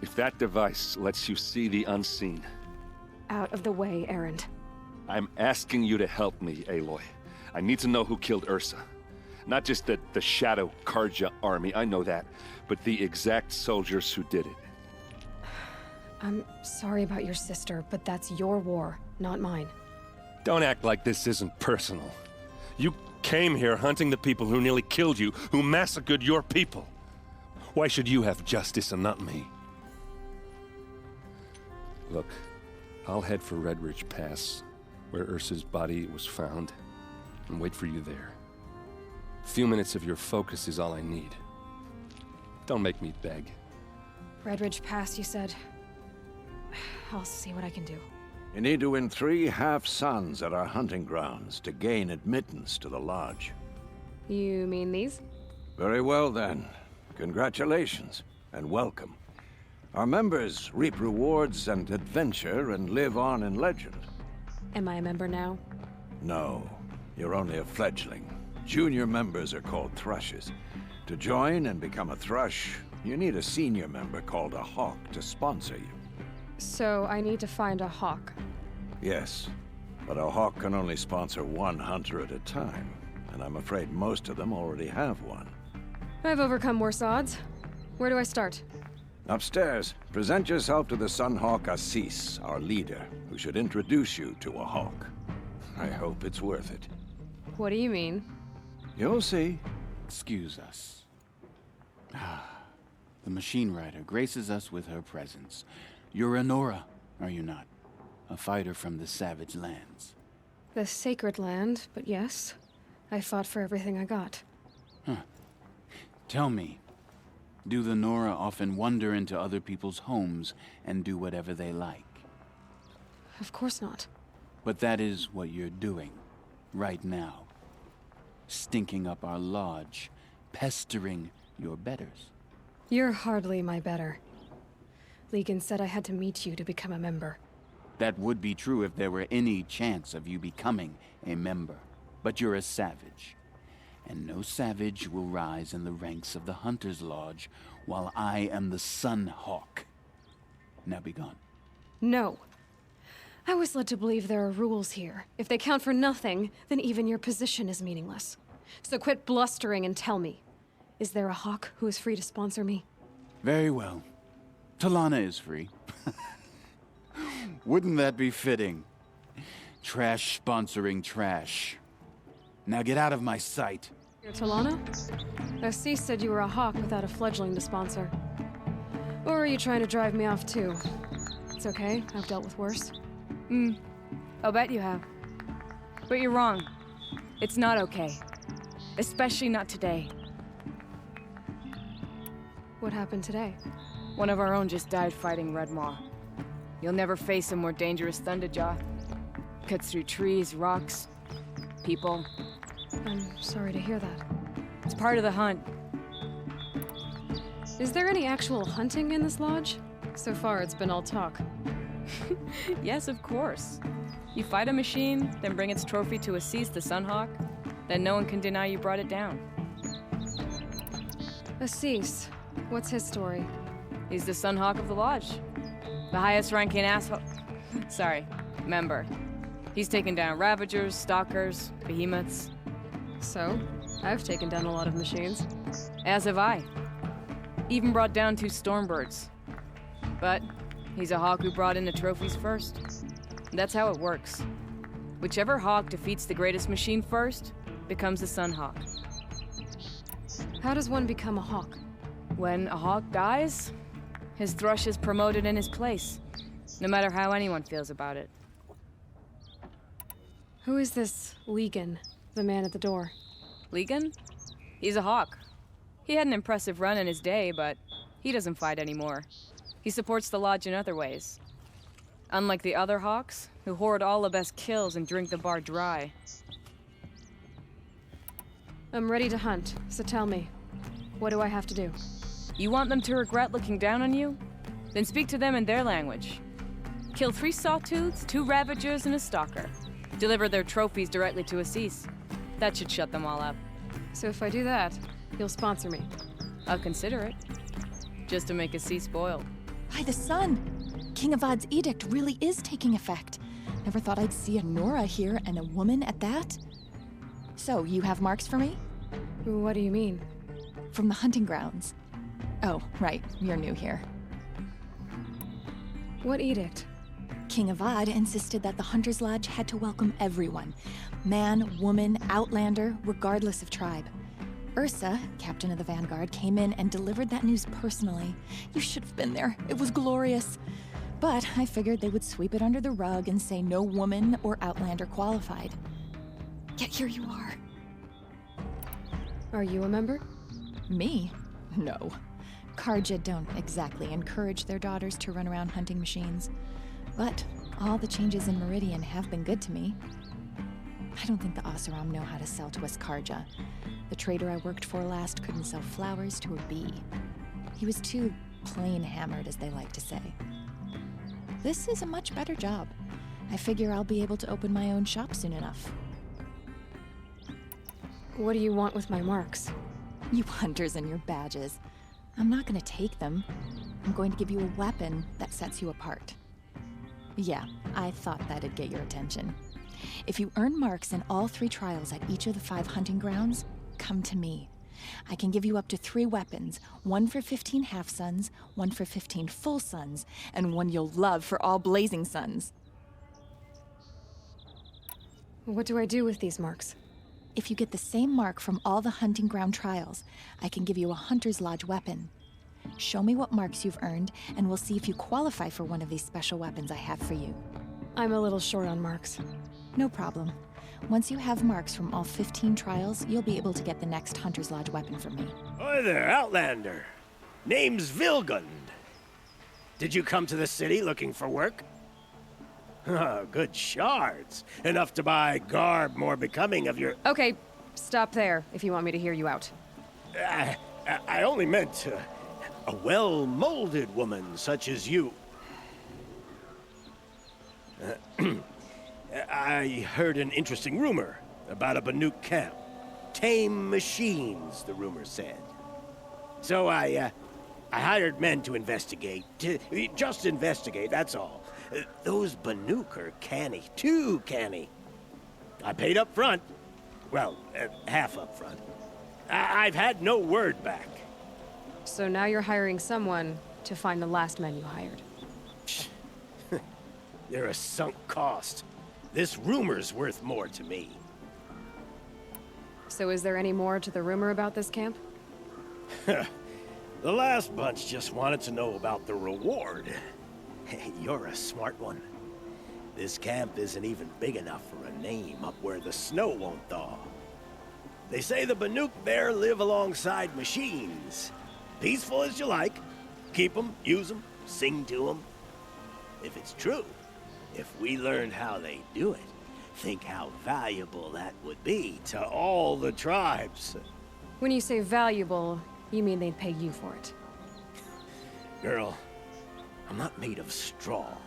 If that device lets you see the unseen... Out of the way, Erend. I'm asking you to help me, Aloy. I need to know who killed Ursa. Not just the Shadow Karja army, I know that, but the exact soldiers who did it. I'm sorry about your sister, but that's your war, not mine. Don't act like this isn't personal. You came here hunting the people who nearly killed you, who massacred your people. Why should you have justice and not me? Look, I'll head for Red Ridge Pass, where Ursa's body was found, and wait for you there. A few minutes of your focus is all I need. Don't make me beg. Red Ridge Pass, you said? I'll see what I can do. You need to win 3 half-suns at our hunting grounds to gain admittance to the lodge. You mean these? Very well, then. Congratulations, and welcome. Our members reap rewards and adventure and live on in legend. Am I a member now? No, you're only a fledgling. Junior members are called thrushes. To join and become a thrush, you need a senior member called a hawk to sponsor you. So I need to find a hawk. Yes, but a hawk can only sponsor 1 hunter at a time, and I'm afraid most of them already have one. I've overcome worse odds. Where do I start? Upstairs, present yourself to the Sunhawk Assis, our leader, who should introduce you to a hawk. I hope it's worth it. What do you mean? You'll see. Excuse us. The machine rider graces us with her presence. You're a Nora, are you not? A fighter from the Savage Lands. The Sacred Land, but yes. I fought for everything I got. Huh. Tell me, do the Nora often wander into other people's homes and do whatever they like? Of course not. But that is what you're doing, right now. Stinking up our lodge, pestering your betters. You're hardly my better. Legan said I had to meet you to become a member. That would be true if there were any chance of you becoming a member. But you're a savage. And no savage will rise in the ranks of the Hunter's Lodge while I am the Sun Hawk. Now be gone. No. I was led to believe there are rules here. If they count for nothing, then even your position is meaningless. So quit blustering and tell me. Is there a hawk who is free to sponsor me? Very well. Talana is free. Wouldn't that be fitting? Trash sponsoring trash. Now get out of my sight. You're Talana? Assis said you were a hawk without a fledgling to sponsor. Or are you trying to drive me off too? It's okay, I've dealt with worse. I'll bet you have. But you're wrong. It's not okay. Especially not today. What happened today? One of our own just died fighting Red Maw. You'll never face a more dangerous Thunderjaw. Cuts through trees, rocks, people. I'm sorry to hear that. It's part of the hunt. Is there any actual hunting in this lodge? So far, it's been all talk. Yes, of course. You fight a machine, then bring its trophy to Assis the Sunhawk, then no one can deny you brought it down. Assis, what's his story? He's the Sunhawk of the Lodge. The highest ranking asshole. Sorry, member. He's taken down Ravagers, Stalkers, Behemoths. So, I've taken down a lot of machines. As have I. Even brought down 2 Stormbirds. But he's a hawk who brought in the trophies first. That's how it works. Whichever hawk defeats the greatest machine first becomes the Sunhawk. How does one become a hawk? When a hawk dies, his thrush is promoted in his place, no matter how anyone feels about it. Who is this Legan, the man at the door? Legan? He's a hawk. He had an impressive run in his day, but he doesn't fight anymore. He supports the Lodge in other ways. Unlike the other hawks, who hoard all the best kills and drink the bar dry. I'm ready to hunt, so tell me, what do I have to do? You want them to regret looking down on you? Then speak to them in their language. Kill 3 Sawtooths, 2 Ravagers, and a Stalker. Deliver their trophies directly to Assis. That should shut them all up. So if I do that, you'll sponsor me? I'll consider it. Just to make Assis spoiled. By the sun! King Avad's edict really is taking effect. Never thought I'd see a Nora here, and a woman at that. So, you have marks for me? What do you mean? From the hunting grounds. Oh, right, you're new here. What edict? King Avad insisted that the Hunter's Lodge had to welcome everyone. Man, woman, outlander, regardless of tribe. Ursa, captain of the Vanguard, came in and delivered that news personally. You should have been there. It was glorious. But I figured they would sweep it under the rug and say no woman or outlander qualified. Yet here you are. Are you a member? Me? No. Karja don't exactly encourage their daughters to run around hunting machines. But all the changes in Meridian have been good to me. I don't think the Oseram know how to sell to us Karja. The trader I worked for last couldn't sell flowers to a bee. He was too plain hammered, as they like to say. This is a much better job. I figure I'll be able to open my own shop soon enough. What do you want with my marks? You hunters and your badges. I'm not gonna take them. I'm going to give you a weapon that sets you apart. Yeah, I thought that'd get your attention. If you earn marks in all 3 trials at each of the 5 hunting grounds, come to me. I can give you up to 3 weapons, 1 for 15 half-suns, 1 for 15 full suns, and 1 you'll love for all blazing suns. What do I do with these marks? If you get the same mark from all the hunting ground trials, I can give you a Hunter's Lodge weapon. Show me what marks you've earned, and we'll see if you qualify for one of these special weapons I have for you. I'm a little short on marks. No problem. Once you have marks from all 15 trials, you'll be able to get the next Hunter's Lodge weapon from me. Hi there, Outlander. Name's Vilgund. Did you come to the city looking for work? Good shards. Enough to buy garb more becoming of your... Okay, stop there if you want me to hear you out. I only meant a well-molded woman such as you. I heard an interesting rumor about a Banuk camp. Tame machines, the rumor said. So I hired men to investigate. Just investigate, that's all. Those Banuk are canny, too canny. I paid up front. Well, half up front. I've had no word back. So now you're hiring someone to find the last men you hired. They're a sunk cost. This rumor's worth more to me. So is there any more to the rumor about this camp? The last bunch just wanted to know about the reward. You're a smart one. This camp isn't even big enough for a name up where the snow won't thaw. They say the Banuk there live alongside machines. Peaceful as you like. Keep them, use them, sing to them. If it's true, if we learned how they do it, think how valuable that would be to all the tribes. When you say valuable, you mean they'd pay you for it. Girl, I'm not made of straw.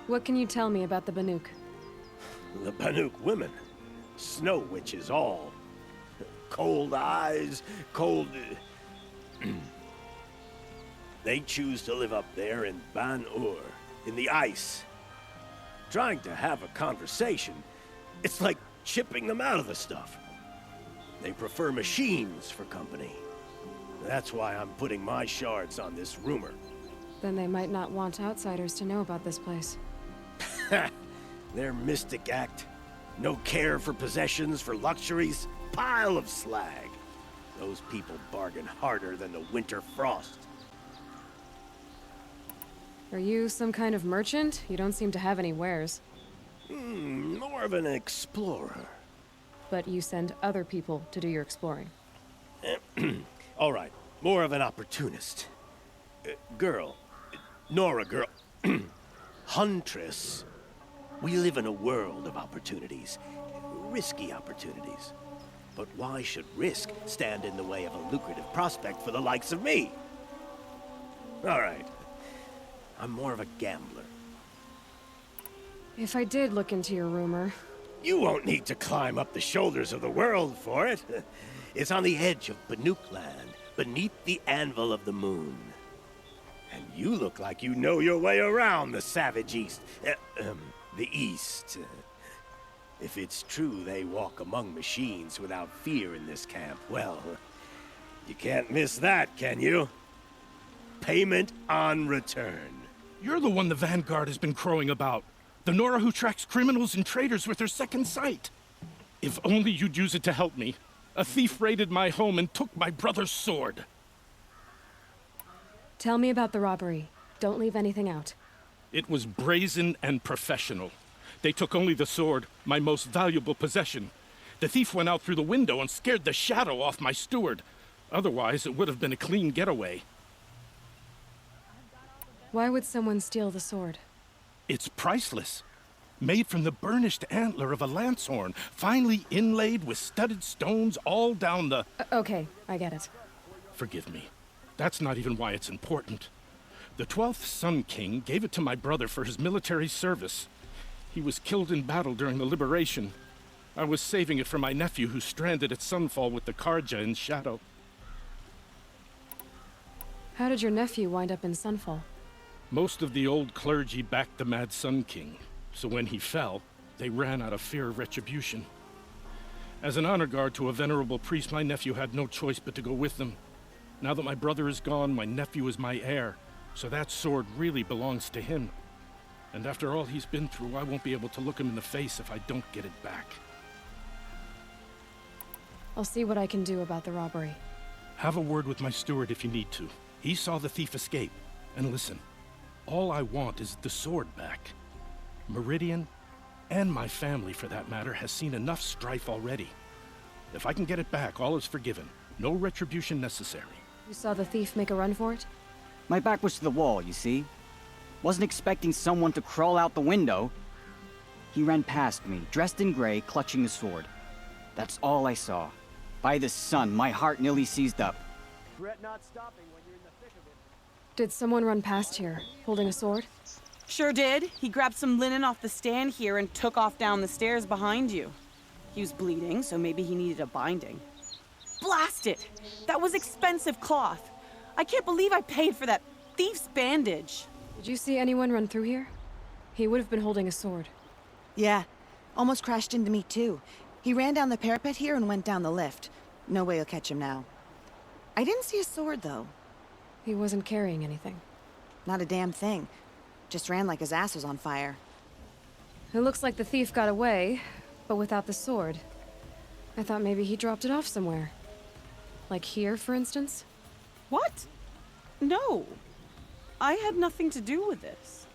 What can you tell me about the Banuk? The Banuk women. Snow witches all. Cold eyes, cold... They choose to live up there in Ban-Ur, in the ice. Trying to have a conversation, it's like chipping them out of the stuff. They prefer machines for company. That's why I'm putting my shards on this rumor. Then they might not want outsiders to know about this place. Their mystic act. No care for possessions, for luxuries. Pile of slag. Those people bargain harder than the winter frost. Are you some kind of merchant? You don't seem to have any wares. More of an explorer. But you send other people to do your exploring. All right, more of an opportunist. Girl. Nora girl. Huntress. We live in a world of opportunities. Risky opportunities. But why should risk stand in the way of a lucrative prospect for the likes of me? All right. I'm more of a gambler. If I did look into your rumor... You won't need to climb up the shoulders of the world for it. It's on the edge of Banuk land, beneath the anvil of the moon. And you look like you know your way around the savage east. The east. If it's true they walk among machines without fear in this camp, well, you can't miss that, can you? Payment on return. You're the one the Vanguard has been crowing about. The Nora who tracks criminals and traitors with her second sight. If only you'd use it to help me. A thief raided my home and took my brother's sword. Tell me about the robbery. Don't leave anything out. It was brazen and professional. They took only the sword, my most valuable possession. The thief went out through the window and scared the shadow off my steward. Otherwise, it would have been a clean getaway. Why would someone steal the sword? It's priceless. Made from the burnished antler of a lancehorn, finely inlaid with studded stones all down the... Okay, I get it. Forgive me. That's not even why it's important. The 12th Sun King gave it to my brother for his military service. He was killed in battle during the liberation. I was saving it for my nephew who's stranded at Sunfall with the Karja in Shadow. How did your nephew wind up in Sunfall? Most of the old clergy backed the Mad Sun King, so when he fell, they ran out of fear of retribution. As an honor guard to a venerable priest, my nephew had no choice but to go with them. Now that my brother is gone, my nephew is my heir, so that sword really belongs to him. And after all he's been through, I won't be able to look him in the face if I don't get it back. I'll see what I can do about the robbery. Have a word with my steward if you need to. He saw the thief escape. And listen, all I want is the sword back. Meridian, and my family for that matter, has seen enough strife already. If I can get it back, all is forgiven. No retribution necessary. You saw the thief make a run for it? My back was to the wall, you see. Wasn't expecting someone to crawl out the window. He ran past me, dressed in gray, clutching a sword. That's all I saw. By the sun, my heart nearly seized up. Regret not stopping when you're in the thick of it. Did someone run past here, holding a sword? Sure did. He grabbed some linen off the stand here and took off down the stairs behind you. He was bleeding, so maybe he needed a binding. Blast it! That was expensive cloth. I can't believe I paid for that thief's bandage. Did you see anyone run through here? He would have been holding a sword. Yeah. Almost crashed into me, too. He ran down the parapet here and went down the lift. No way you'll catch him now. I didn't see a sword, though. He wasn't carrying anything. Not a damn thing. Just ran like his ass was on fire. It looks like the thief got away, but without the sword. I thought maybe he dropped it off somewhere. Like here, for instance? What? No. I had nothing to do with this.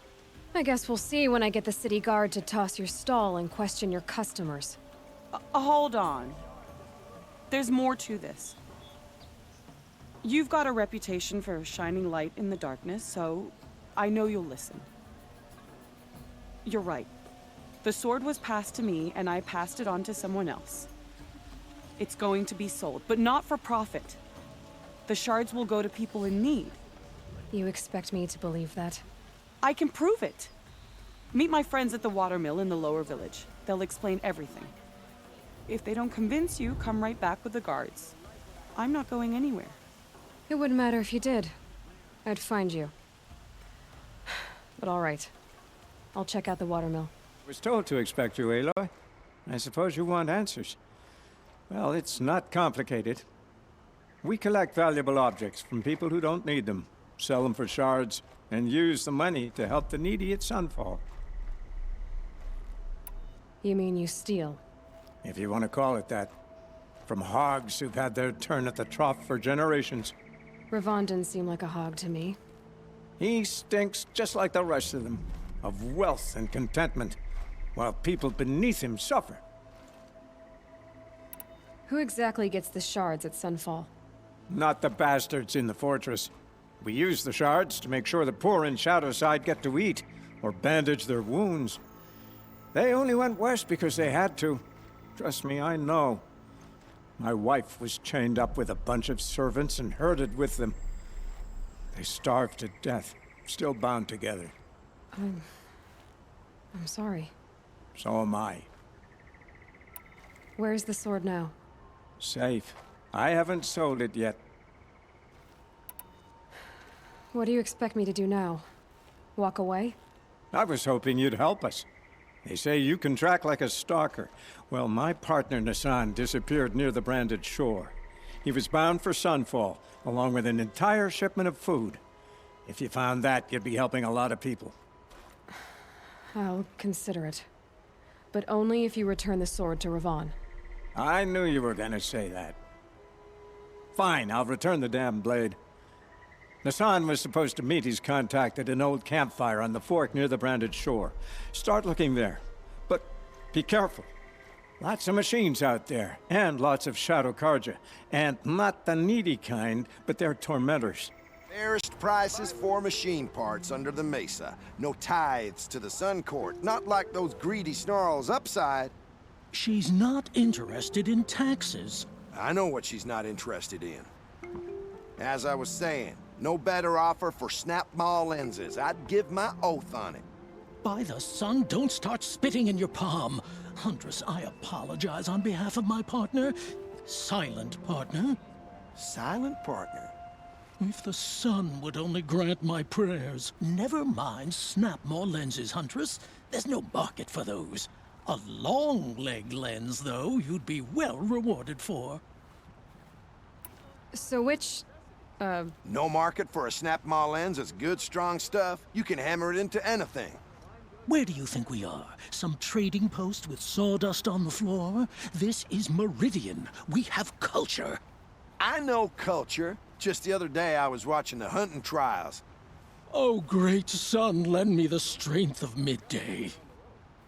I guess we'll see when I get the city guard to toss your stall and question your customers. Hold on. There's more to this. You've got a reputation for shining light in the darkness, so I know you'll listen. You're right. The sword was passed to me, and I passed it on to someone else. It's going to be sold, but not for profit. The shards will go to people in need. You expect me to believe that? I can prove it. Meet my friends at the watermill in the lower village. They'll explain everything. If they don't convince you, come right back with the guards. I'm not going anywhere. It wouldn't matter if you did. I'd find you. But all right. I'll check out the watermill. I was told to expect you, Aloy. I suppose you want answers. Well, it's not complicated. We collect valuable objects from people who don't need them, sell them for shards, and use the money to help the needy at Sunfall. You mean you steal? If you want to call it that. From hogs who've had their turn at the trough for generations. Ravon didn't seem like a hog to me. He stinks just like the rest of them, of wealth and contentment, while people beneath him suffer. Who exactly gets the shards at Sunfall? Not the bastards in the fortress. We use the shards to make sure the poor in Shadowside get to eat, or bandage their wounds. They only went west because they had to. Trust me, I know. My wife was chained up with a bunch of servants and herded with them. They starved to death, still bound together. I'm sorry. So am I. Where's the sword now? Safe. I haven't sold it yet. What do you expect me to do now? Walk away? I was hoping you'd help us. They say you can track like a stalker. Well, my partner Nassan disappeared near the branded shore. He was bound for Sunfall, along with an entire shipment of food. If you found that, you'd be helping a lot of people. I'll consider it. But only if you return the sword to Ravon. I knew you were gonna say that. Fine, I'll return the damn blade. Nassan was supposed to meet his contact at an old campfire on the fork near the branded shore. Start looking there. But be careful. Lots of machines out there, and lots of Shadow Karja. And not the needy kind, but they're tormentors. Fairest prices for machine parts under the mesa. No tithes to the Sun Court, not like those greedy snarls upside. She's not interested in taxes. I know what she's not interested in. As I was saying, no better offer for snap-maw lenses. I'd give my oath on it. By the sun, don't start spitting in your palm. Huntress, I apologize on behalf of my partner. Silent partner. Silent partner? If the sun would only grant my prayers. Never mind snap-maw lenses, Huntress. There's no market for those. A long-leg lens, though, you'd be well rewarded for. So which... No market for a snap-maw lens is good, strong stuff. You can hammer it into anything. Where do you think we are? Some trading post with sawdust on the floor? This is Meridian. We have culture. I know culture. Just the other day I was watching the hunting trials. Oh, great sun, lend me the strength of midday.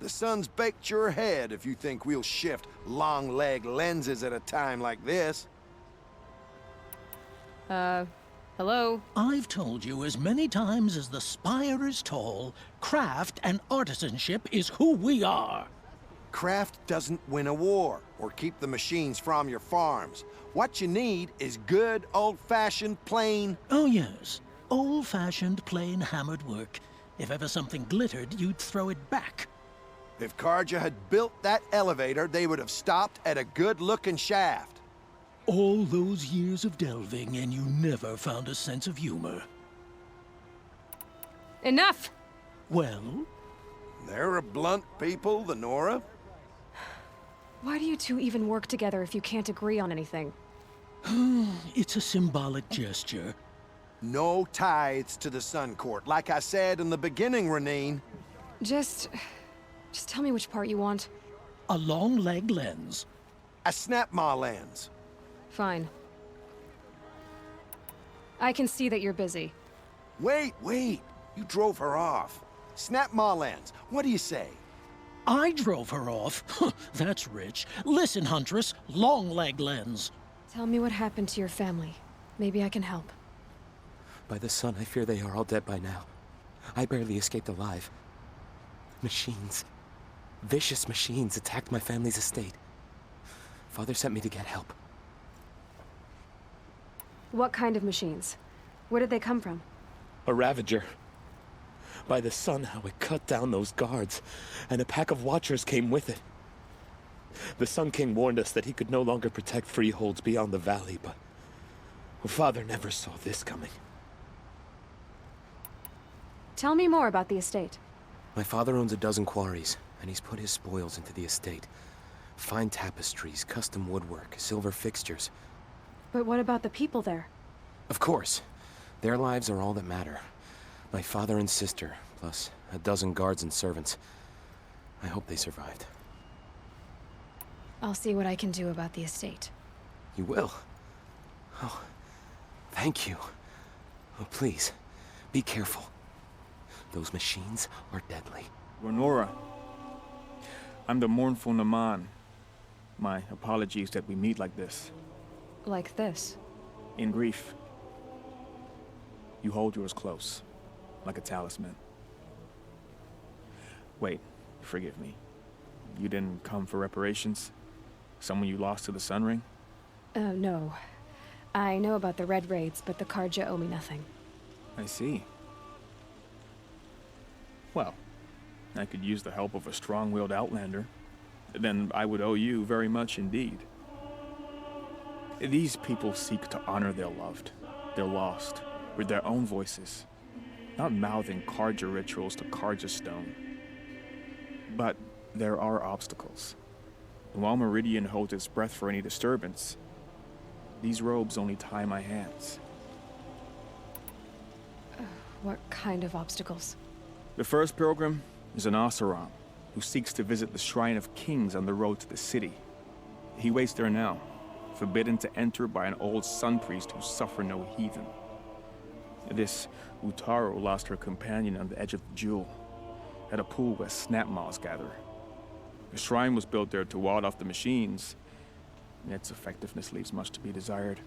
The sun's baked your head if you think we'll shift long-leg lenses at a time like this. Hello? I've told you as many times as the spire is tall, craft and artisanship is who we are. Craft doesn't win a war, or keep the machines from your farms. What you need is good, old-fashioned, plain... Oh yes, old-fashioned, plain hammered work. If ever something glittered, you'd throw it back. If Karja had built that elevator, they would have stopped at a good-looking shaft. All those years of delving, and you never found a sense of humor. Enough! Well? They're a blunt people, the Nora. Why do you two even work together if you can't agree on anything? It's a symbolic gesture. No tithes to the Sun Court, like I said in the beginning, Renine. Just tell me which part you want. A long-leg lens. A snap-maw lens. Fine. I can see that you're busy. Wait! You drove her off. Snap-maw lens, what do you say? I drove her off? That's rich. Listen, Huntress, long-leg lens. Tell me what happened to your family. Maybe I can help. By the sun, I fear they are all dead by now. I barely escaped alive. Machines. Vicious machines attacked my family's estate. Father sent me to get help. What kind of machines? Where did they come from? A Ravager. By the sun, how it cut down those guards, and a pack of watchers came with it. The Sun King warned us that he could no longer protect freeholds beyond the valley, but Father never saw this coming. Tell me more about the estate. My father owns a dozen quarries, and he's put his spoils into the estate. Fine tapestries, custom woodwork, silver fixtures. But what about the people there? Of course. Their lives are all that matter. My father and sister, plus a dozen guards and servants. I hope they survived. I'll see what I can do about the estate. You will? Oh, thank you. Oh, please, be careful. Those machines are deadly. Renora, I'm the mournful Naman. My apologies that we meet like this. Like this? In grief. You hold yours close, like a talisman. Wait, forgive me. You didn't come for reparations? Someone you lost to the Sun Ring? No. I know about the Red Raids, but the Karja owe me nothing. I see. Well, I could use the help of a strong-willed outlander. Then I would owe you very much indeed. These people seek to honor their loved, their lost, with their own voices, not mouthing Karja rituals to Karja stone. But there are obstacles. And while Meridian holds its breath for any disturbance, these robes only tie my hands. What kind of obstacles? The first pilgrim is an Oseram who seeks to visit the Shrine of Kings on the road to the city. He waits there now, forbidden to enter by an old sun priest who suffer no heathen. This Utaro lost her companion on the edge of the jewel, at a pool where snap moths gather. The shrine was built there to ward off the machines, and its effectiveness leaves much to be desired.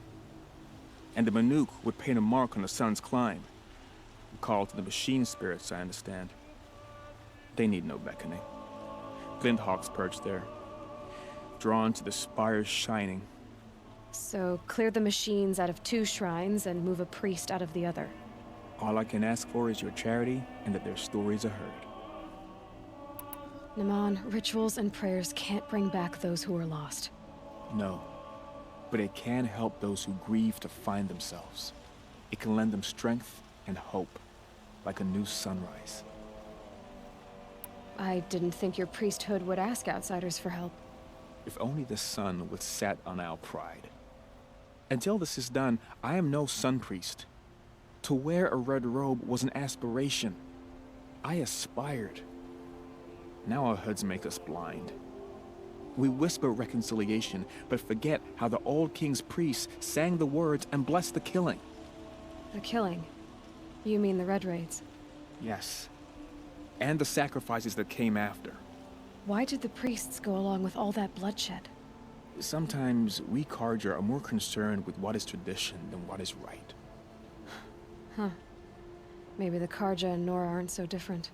And the Manuk would paint a mark on the sun's climb, a call to the machine spirits, I understand. They need no beckoning. Glint hawks perch there, drawn to the spire's shining. So, clear the machines out of 2 shrines and move a priest out of the other. All I can ask for is your charity and that their stories are heard. Naman, rituals and prayers can't bring back those who are lost. No, but it can help those who grieve to find themselves. It can lend them strength and hope, like a new sunrise. I didn't think your priesthood would ask outsiders for help. If only the sun would set on our pride. Until this is done, I am no sun priest. To wear a red robe was an aspiration. I aspired. Now our hoods make us blind. We whisper reconciliation, but forget how the old king's priests sang the words and blessed the killing. The killing? You mean the Red Raids? Yes. And the sacrifices that came after. Why did the priests go along with all that bloodshed? Sometimes we Karja are more concerned with what is tradition than what is right. Huh. Maybe the Karja and Nora aren't so different.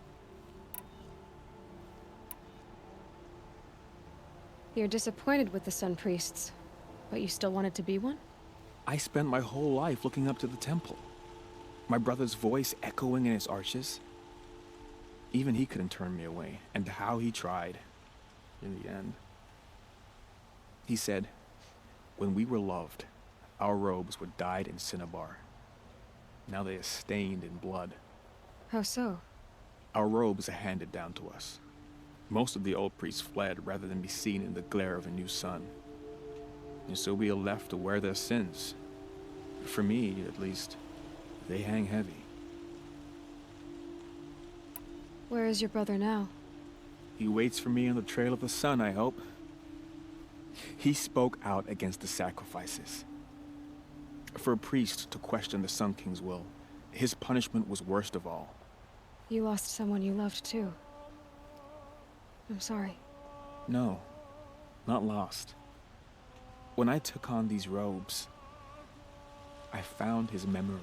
You're disappointed with the Sun Priests, but you still wanted to be one? I spent my whole life looking up to the temple. My brother's voice echoing in its arches. Even he couldn't turn me away, and how he tried, in the end. He said, when we were loved, our robes were dyed in cinnabar. Now they are stained in blood. How so? Our robes are handed down to us. Most of the old priests fled rather than be seen in the glare of a new sun. And so we are left to wear their sins. For me, at least, they hang heavy. Where is your brother now? He waits for me on the trail of the sun, I hope. He spoke out against the sacrifices. For a priest to question the Sun King's will, his punishment was worst of all. You lost someone you loved too. I'm sorry. No, not lost. When I took on these robes, I found his memory.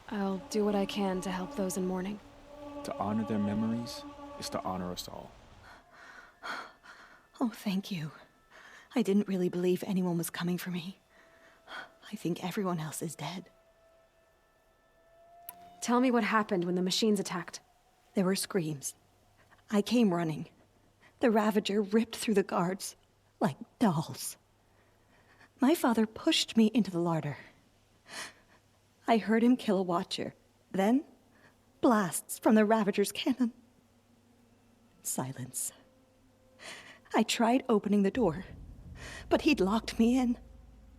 I'll do what I can to help those in mourning. To honor their memories is to honor us all. Oh, thank you. I didn't really believe anyone was coming for me. I think everyone else is dead. Tell me what happened when the machines attacked. There were screams. I came running. The Ravager ripped through the guards like dolls. My father pushed me into the larder. I heard him kill a watcher. Then, blasts from the Ravager's cannon. Silence. I tried opening the door, but he'd locked me in.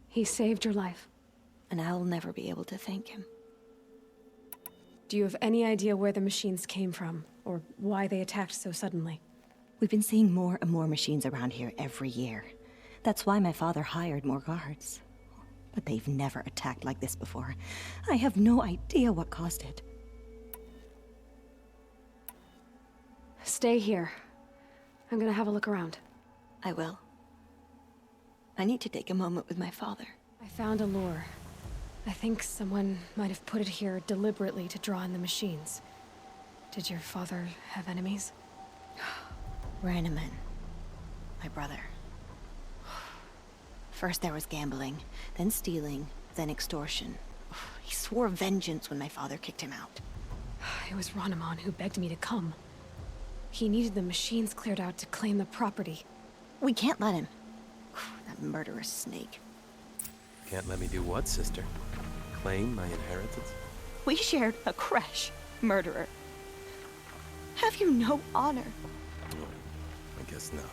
He saved your life. And I'll never be able to thank him. Do you have any idea where the machines came from, or why they attacked so suddenly? We've been seeing more and more machines around here every year. That's why my father hired more guards. But they've never attacked like this before. I have no idea what caused it. Stay here. I'm gonna have a look around. I will. I need to take a moment with my father. I found a lure. I think someone might have put it here deliberately to draw in the machines. Did your father have enemies? Ranneman. My brother. First there was gambling, then stealing, then extortion. He swore vengeance when my father kicked him out. It was Ranneman who begged me to come. He needed the machines cleared out to claim the property. We can't let him. That murderous snake. Can't let me do what, sister? Claim my inheritance? We shared a creche, murderer. Have you no honor? Oh, I guess not.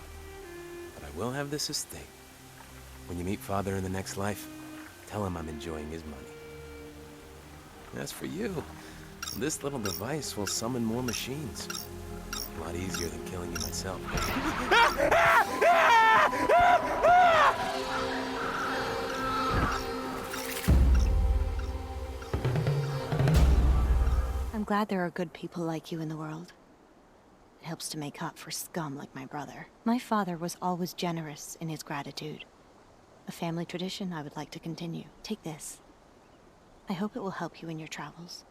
But I will have this estate. When you meet Father in the next life, tell him I'm enjoying his money. As for you, this little device will summon more machines. A lot easier than killing you myself. I'm glad there are good people like you in the world. It helps to make up for scum like my brother. My father was always generous in his gratitude. A family tradition I would like to continue. Take this. I hope it will help you in your travels.